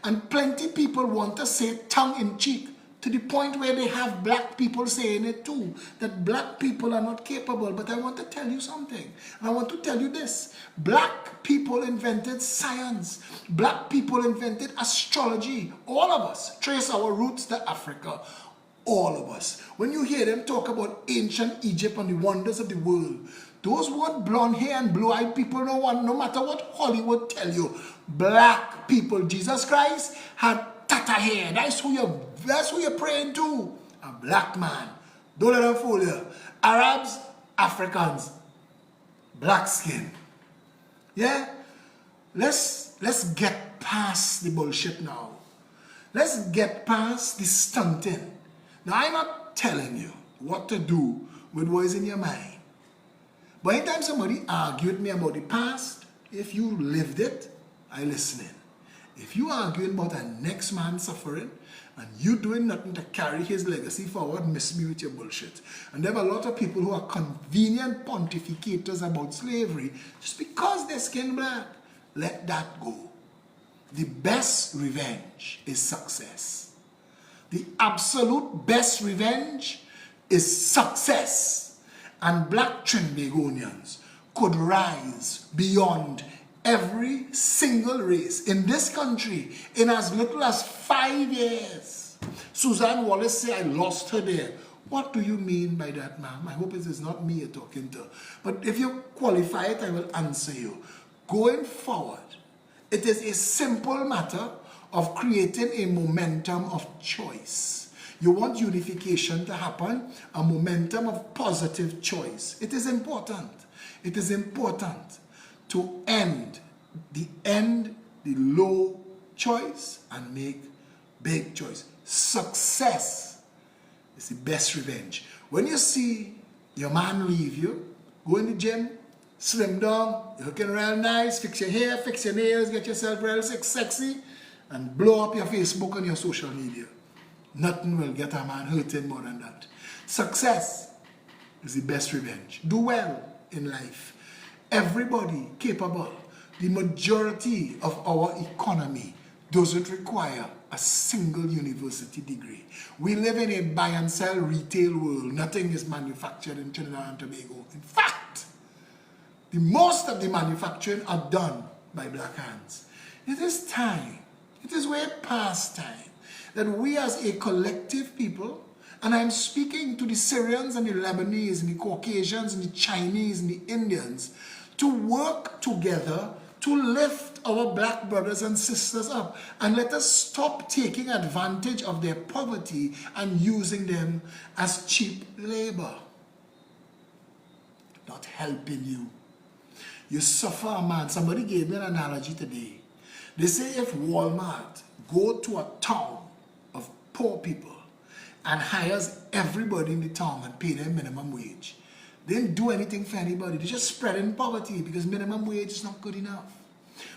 And plenty people want to say tongue-in-cheek, to the point where they have black people saying it too, that black people are not capable. But I want to tell you something. I want to tell you this. Black people invented science. Black people invented astrology. All of us trace our roots to Africa. All of us. When you hear them talk about ancient Egypt and the wonders of the world, those weren't blonde hair and blue-eyed people, no matter what Hollywood tell you. Black people, Jesus Christ had tata hair. That's who you're praying to. A black man. Don't let them fool you. Arabs, Africans, black skin. Yeah? Let's get past the bullshit now. Let's get past the stunting. Now, I'm not telling you what to do with what is in your mind. But anytime somebody argued with me about the past, if you lived it, I listen in. If you arguing about a next man suffering, and you doing nothing to carry his legacy forward, miss me with your bullshit. And there are a lot of people who are convenient pontificators about slavery just because they're skin black. Let that go. The best revenge is success. The absolute best revenge is success. and black Trinbagonians could rise beyond every single race in this country in as little as 5 years. Suzanne Wallace said, I lost her there. What do you mean by that, ma'am? I hope it is not me you're talking to. But if you qualify it, I will answer you. Going forward, it is a simple matter of creating a momentum of choice. You want unification to happen, a momentum of positive choice. It is important. It is important to end the low choice and make big choice. Success is the best revenge. When you see your man leave you, go in the gym, slim down, you're looking real nice, fix your hair, fix your nails, get yourself real sexy, and blow up your Facebook and your social media. Nothing will get a man hurting more than that. Success is the best revenge. Do well in life. Everybody capable. The majority of our economy doesn't require a single university degree. We live in a buy and sell retail world. Nothing is manufactured in Trinidad and Tobago. In fact, the most of the manufacturing are done by black hands. It is time, it is way past time, that we as a collective people, and I'm speaking to the Syrians and the Lebanese and the Caucasians and the Chinese and the Indians, to work together to lift our black brothers and sisters up, and let us stop taking advantage of their poverty and using them as cheap labor. Not helping you. You suffer a man. Somebody gave me an analogy today. They say if Walmart go to a town of poor people and hires everybody in the town and pay them minimum wage, they didn't do anything for anybody. They're just spreading poverty because minimum wage is not good enough.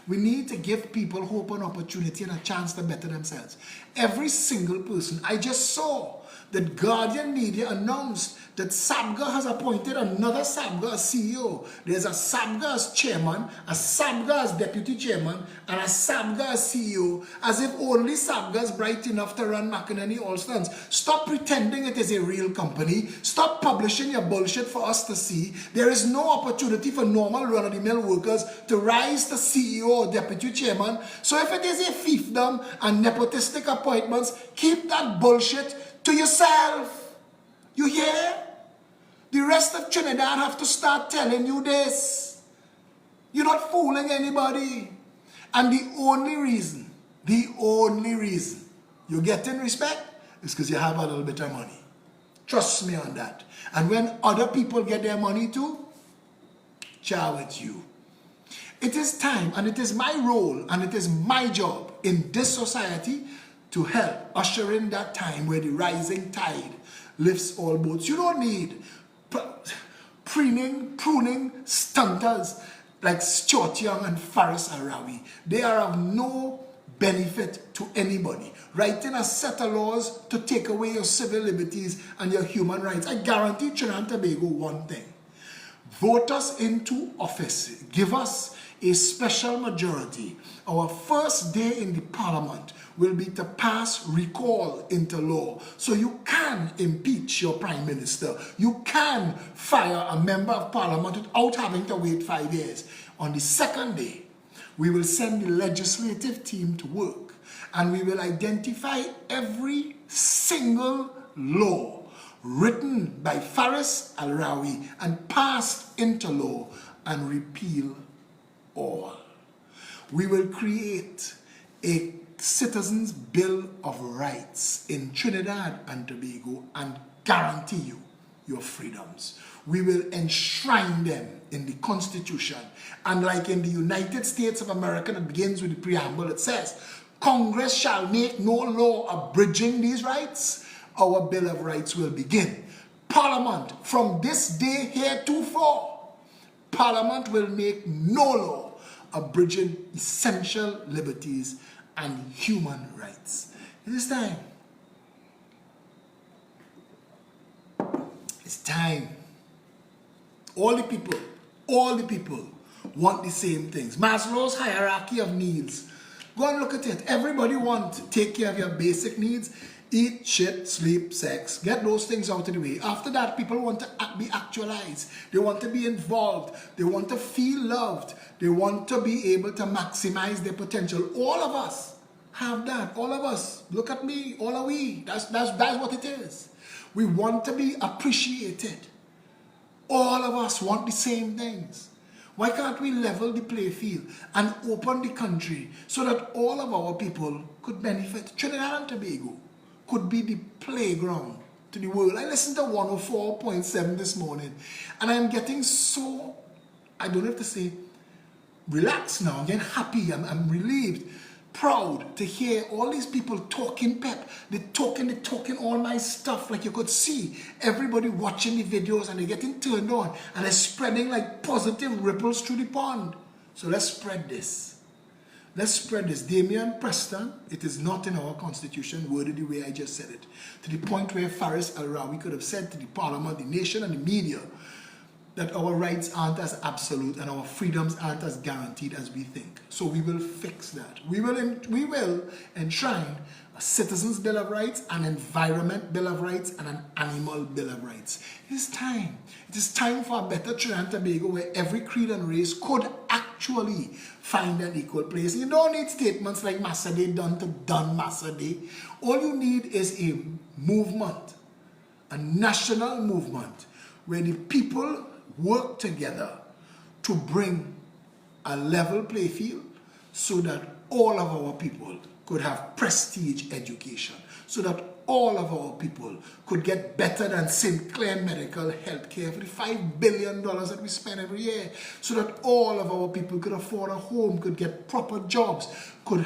We need to give people hope and opportunity and a chance to better themselves. Every single person. I just saw that Guardian Media announced that SABGA has appointed another SABGA as CEO. There's a SABGA as chairman, a SABGA as deputy chairman, and a SABGA as CEO, as if only SABGA is bright enough to run McInerney Allstons. Stop pretending it is a real company. Stop publishing your bullshit for us to see. There is no opportunity for normal run-of-the-mill workers to rise to CEO or deputy chairman. So if it is a fiefdom and nepotistic appointments, keep that bullshit to yourself. You hear? The rest of Trinidad have to start telling you this. You're not fooling anybody. And the only reason you're getting respect is because you have a little bit of money. Trust me on that. And when other people get their money too, ciao with you. It is time, and it is my role, and it is my job in this society to help usher in that time where the rising tide lifts all boats. You don't need pruning stunters like Stuart Young and Faris Arawi. They are of no benefit to anybody. Writing a set of laws to take away your civil liberties and your human rights. I guarantee Trinidad and Tobago one thing. Vote us into office. Give us a special majority. Our first day in the parliament will be to pass recall into law. So you can impeach your prime minister. You can fire a member of parliament without having to wait 5 years. On the second day, we will send the legislative team to work, and we will identify every single law written by Faris Al-Rawi and passed into law and repeal all. We will create a Citizens' Bill of Rights in Trinidad and Tobago and guarantee you your freedoms. We will enshrine them in the Constitution. And like in the United States of America, that begins with the preamble, it says, Congress shall make no law abridging these rights. Our Bill of Rights will begin. Parliament, from this day heretofore, Parliament will make no law abridging essential liberties and human rights. It is time. It's time. All the people want the same things. Maslow's hierarchy of needs. Go and look at it. Everybody wants to take care of your basic needs. Eat, shit, sleep, sex. Get those things out of the way. After that, people want to be actualized. They want to be involved. They want to feel loved. They want to be able to maximize their potential. All of us have that. All of us. Look at me. All are we. That's what it is. We want to be appreciated. All of us want the same things. Why can't we level the play field and open the country so that all of our people could benefit? Trinidad and Tobago could be the playground to the world. I listened to 104.7 this morning, and I'm getting so, I don't have to say, relaxed now. I'm getting happy. I'm relieved, proud to hear all these people talking pep. They're talking all my stuff. Like you could see everybody watching the videos, and they're getting turned on, and they're spreading like positive ripples through the pond. So let's spread this. Let's spread this. Damian Preston, it is not in our constitution, worded the way I just said it. To the point where Faris Al-Rawi could have said to the parliament, the nation, and the media that our rights aren't as absolute and our freedoms aren't as guaranteed as we think. So we will fix that. We will enshrine a Citizens' Bill of Rights, an Environment Bill of Rights, and an Animal Bill of Rights. It is time. It is time for a better Trinidad and Tobago where every creed and race could actually find an equal place. You don't need statements like Massa Day done to done Massa Day. All you need is a movement, a national movement, where the people work together to bring a level play field so that all of our people could have prestige education, so that all of our people could get better than Sinclair Medical Healthcare for the $5 billion that we spend every year, so that all of our people could afford a home, could get proper jobs, could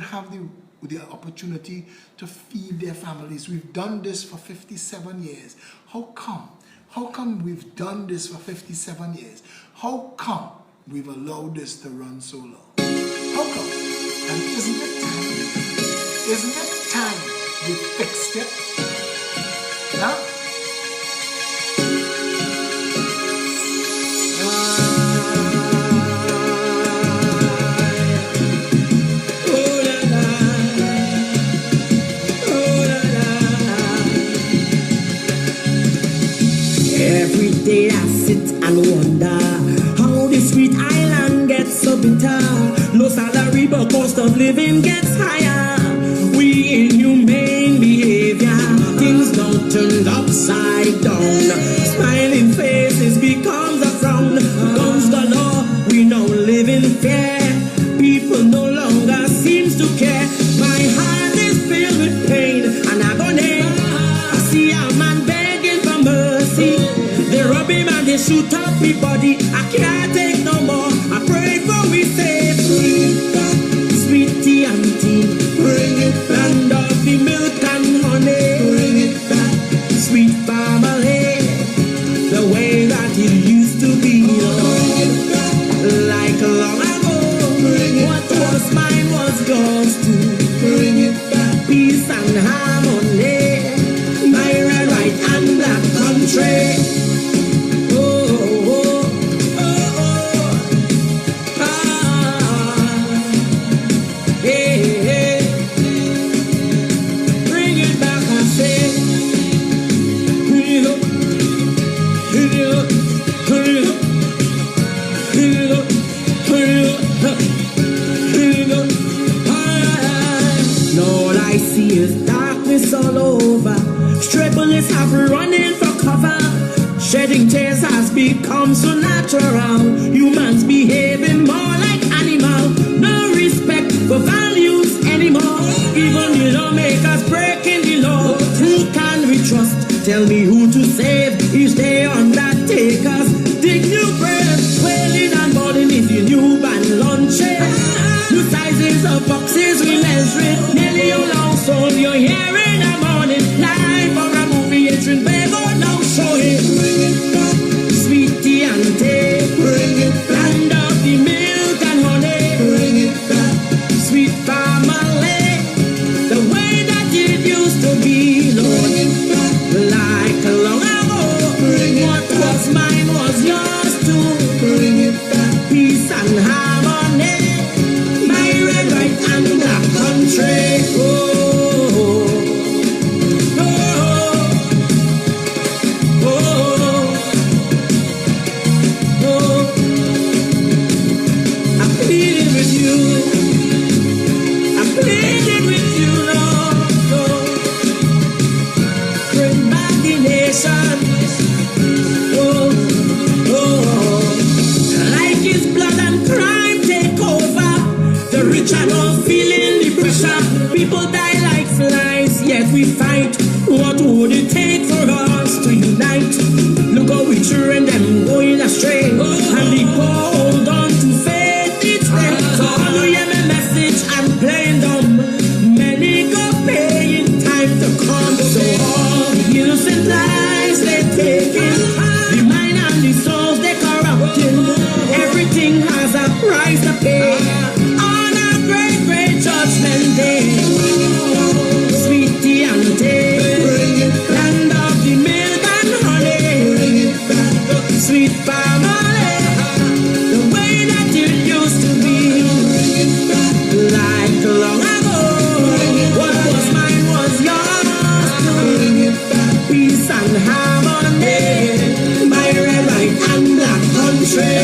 have the opportunity to feed their families. We've done this for 57 years. How come? How come we've done this for 57 years? How come we've allowed this to run so long? How come? And isn't it time? Isn't it time we fixed it? Huh? Every day I sit and wonder how this sweet island gets so bitter. No salary but cost of living gets higher. We inhumane behavior, things don't turn upside down. Smiling faces becomes a frown. Guns galore, we now live in fear. People no longer seems to care. My heart is filled with pain and agony. I see a man begging for mercy. They rob him and they shoot up me body. I can't take no more. I pray for we safety. Sweetie auntie, bring it back. Land of the milk and honey, bring it back. Sweet family, the way that it used to be. Like long ago, what was mine was yours too. Bring it back. Peace and harmony, my red, white and black country. All over, stray bullets have running for cover. Shedding tears has become so natural. Humans behaving more like animals. No respect for values anymore. Even the lawmakers breaking the law. Who can we trust? Tell me who to save. Is they undertakers? Dig new bread, wailing and balling is the new band launching. New sizes of boxes we measure. Nearly your long soul you're hearing. Live for a movie, it's in Bego, now show it. Bring it back, sweetie auntie. Bring it back. Land of the milk and honey. Bring it back, sweet family. The way that it used to be, Lord. Bring it back. Like long ago. Bring it what back. Was mine was yours too. Bring it back. Peace and harmony. My red, white and black country. Oh. People die like flies, yet we fight. What would it take for us to unite? Look how we children them going astray, and the poor hold on to faith each day. So how do you hear my message? I'm playing dumb. Many go pay in time to come. So all the innocent lives they taking, the mind and the souls they corrupting. Everything has a price to pay on a great, great judgment day. Sweetie and day, land of the milk and honey, sweet family, the way that it used to be, like long ago. What was mine was yours. Peace and harmony, my red, white, and black country.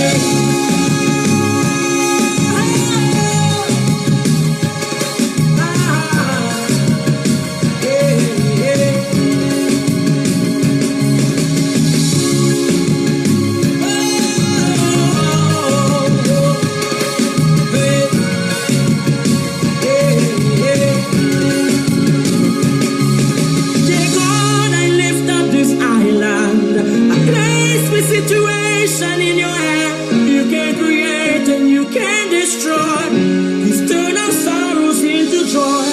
Situation in your hand, you can create and you can destroy. Please turn our sorrows into joy.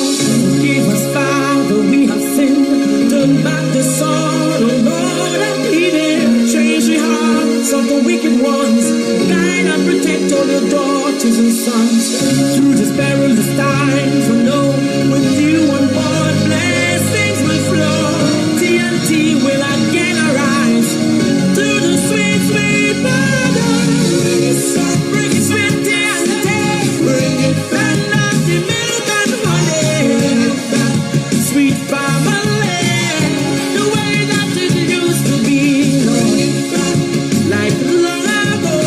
Forgive us, Father, we have sinned. Turn back the sun, oh Lord, I'm pleading. Change the hearts of the wicked ones. Guide and protect all your daughters and sons. Through this perilous times, we know with you on board, blessings will flow. TNT will again arise. Through the sweet, sweet paradise. Bring it sweet TNT. Bring it back, not the milk and honey. Sweet family, the way that it used to be. Bring it back, like long ago.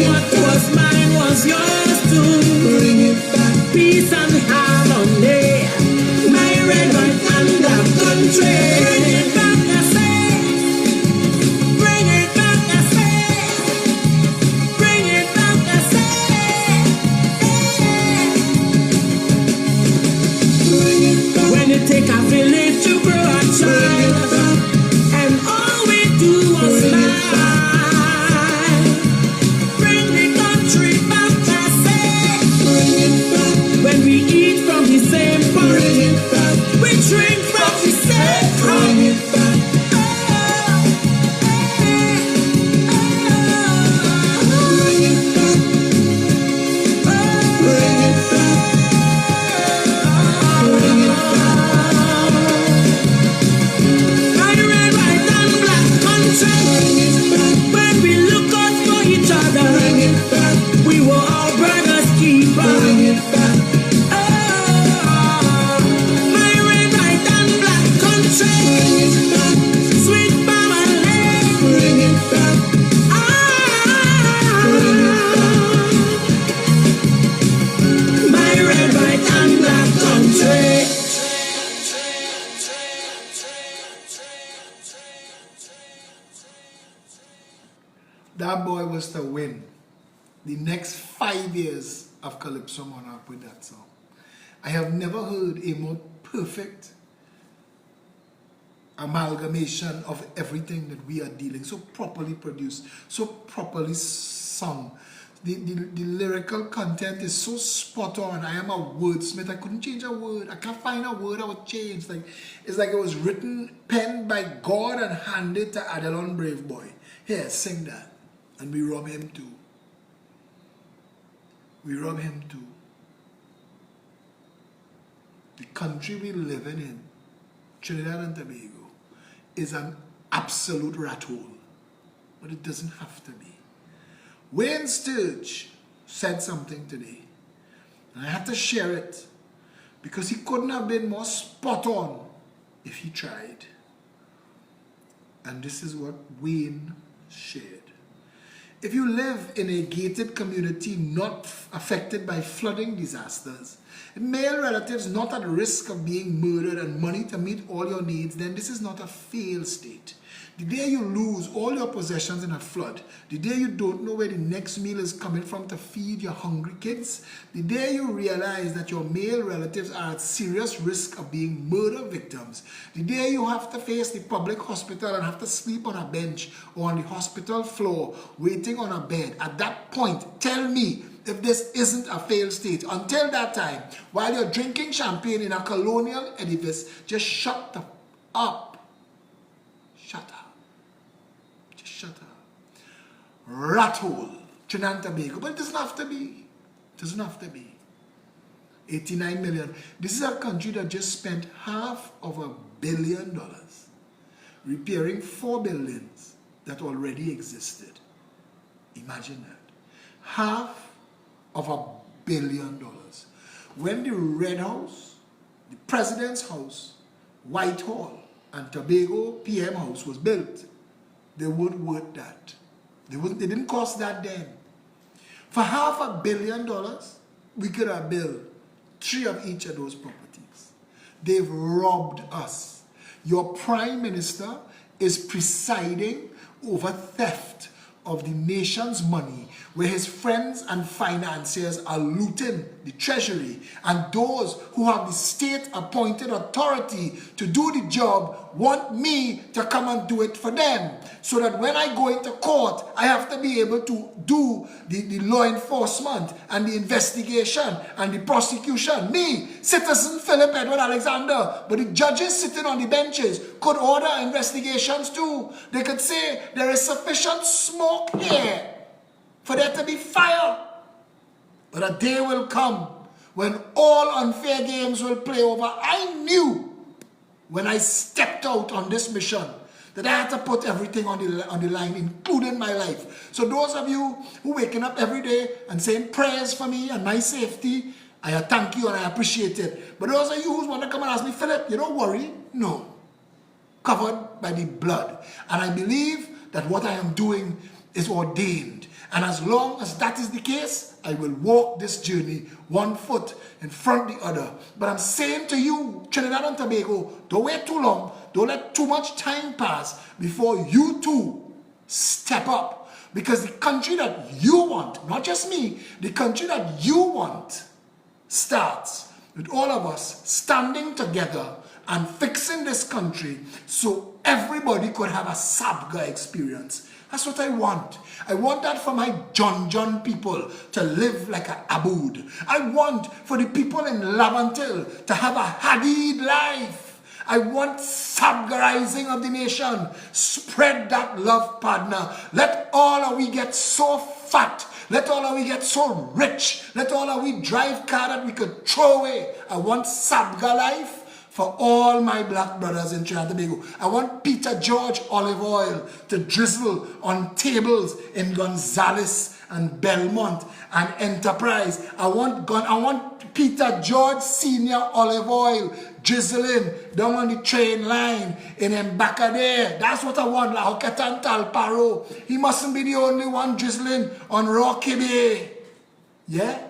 What was mine was yours too. Bring it back, peace and harmony. My red, white, and black country. Bring it back, I say. Bring it back, I say. Bring it back, I say. Bring it back. When you take a village to grow a child, and all we do was smile. Bring the country back, I say. Bring it back. When we eat from the same pot, bring it back. We drink from the same cup. Bring it back. Bring it back. Bring it back. Bring it back. My red, white, and black country. Bring it back. When we look out for each other, bring it back. We were all brothers keepers. Bring it back. My red, white, and black country. Bring it back. Sweet family. Bring it back. Bring it back. My red, white, and black country. That boy was to win the next 5 years of Calypso Monarch with that song. I have never heard a more perfect amalgamation of everything that we are dealing, so properly produced, so properly sung. The lyrical content is so spot on. I am a wordsmith. I couldn't change a word. I can't find a word I would change. Like, it's like it was written, penned by God and handed to Adelon Brave Boy. Here, sing that. And we rob him too. We rob him too. The country we live in, Trinidad and Tobago, is an absolute rat hole. But it doesn't have to be. Wayne Sturge said something today. And I had to share it. Because he couldn't have been more spot on if he tried. And this is what Wayne shared. If you live in a gated community not affected by flooding disasters, male relatives not at risk of being murdered and money to meet all your needs, then this is not a failed state. the day you lose all your possessions in a flood, the day you don't know where the next meal is coming from to feed your hungry kids, the day you realize that your male relatives are at serious risk of being murder victims, the day you have to face the public hospital and have to sleep on a bench or on the hospital floor waiting on a bed, at that point, tell me if this isn't a failed state. Until that time, while you're drinking champagne in a colonial edifice, just shut the up. Shut up. Just shut up. Rat hole. Trinidad and Tobago. But it doesn't have to be. It doesn't have to be. 89 million. This is a country that just spent $500 million repairing 4 buildings that already existed. Imagine that. $500 million. When the Red House, the President's House, Whitehall, and Tobago PM House was built, they weren't worth that. They didn't cost that then. For $500 million, we could have built 3 of each of those properties. They've robbed us. Your Prime Minister is presiding over theft of the nation's money, where his friends and financiers are looting the treasury, and those who have the state-appointed authority to do the job want me to come and do it for them, so that when I go into court, I have to be able to do the law enforcement and the investigation and the prosecution. Me, citizen Phillip Edward Alexander, but the judges sitting on the benches could order investigations too. They could say there is sufficient smoke here for there to be fire. But a day will come when all unfair games will play over. I knew when I stepped out on this mission that I had to put everything on the line, including my life. So those of you who waking up every day and saying prayers for me and my safety, I thank you and I appreciate it. But those of you who want to come and ask me, Philip, you don't worry. No. Covered by the blood. And I believe that what I am doing is ordained. And as long as that is the case, I will walk this journey 1 foot in front of the other. But I'm saying to you, Trinidad and Tobago, don't wait too long. Don't let too much time pass before you too step up. Because the country that you want, not just me, the country that you want starts with all of us standing together and fixing this country so everybody could have a Sabga experience. That's what I want. I want that for my John people to live like a Abood. I want for the people in Lavantil to have a Hadid life. I want Sabgarizing of the nation. Spread that love, partner. Let all of we get so fat. Let all of we get so rich. Let all of we drive car that we could throw away. I want Sabga life for all my black brothers in Trinidad and Tobago. I want Peter George olive oil to drizzle on tables in Gonzales and Belmont and Enterprise. I want Peter George Senior olive oil drizzling down on the train line in Mbakade. That's what I want. La Hoketan Talparo. He mustn't be the only one drizzling on Rocky Bay. Yeah?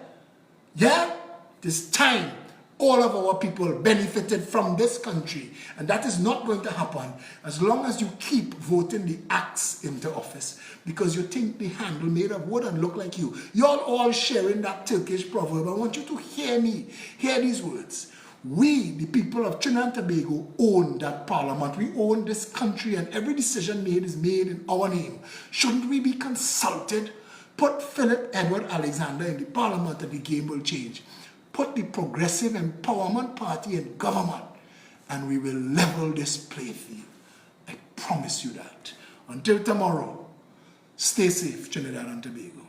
Yeah? This time, all of our people benefited from this country. And that is not going to happen as long as you keep voting the axe into office. Because you think the handle made of wood and look like you. You're all sharing that Turkish proverb. I want you to hear me. Hear these words. We, the people of Trinidad and Tobago, own that parliament. We own this country, and every decision made is made in our name. Shouldn't we be consulted? Put Phillip Edward Alexander in the parliament and the game will change. Put the Progressive Empowerment Party in government and we will level this playing field. I promise you that. Until tomorrow, stay safe, Trinidad and Tobago.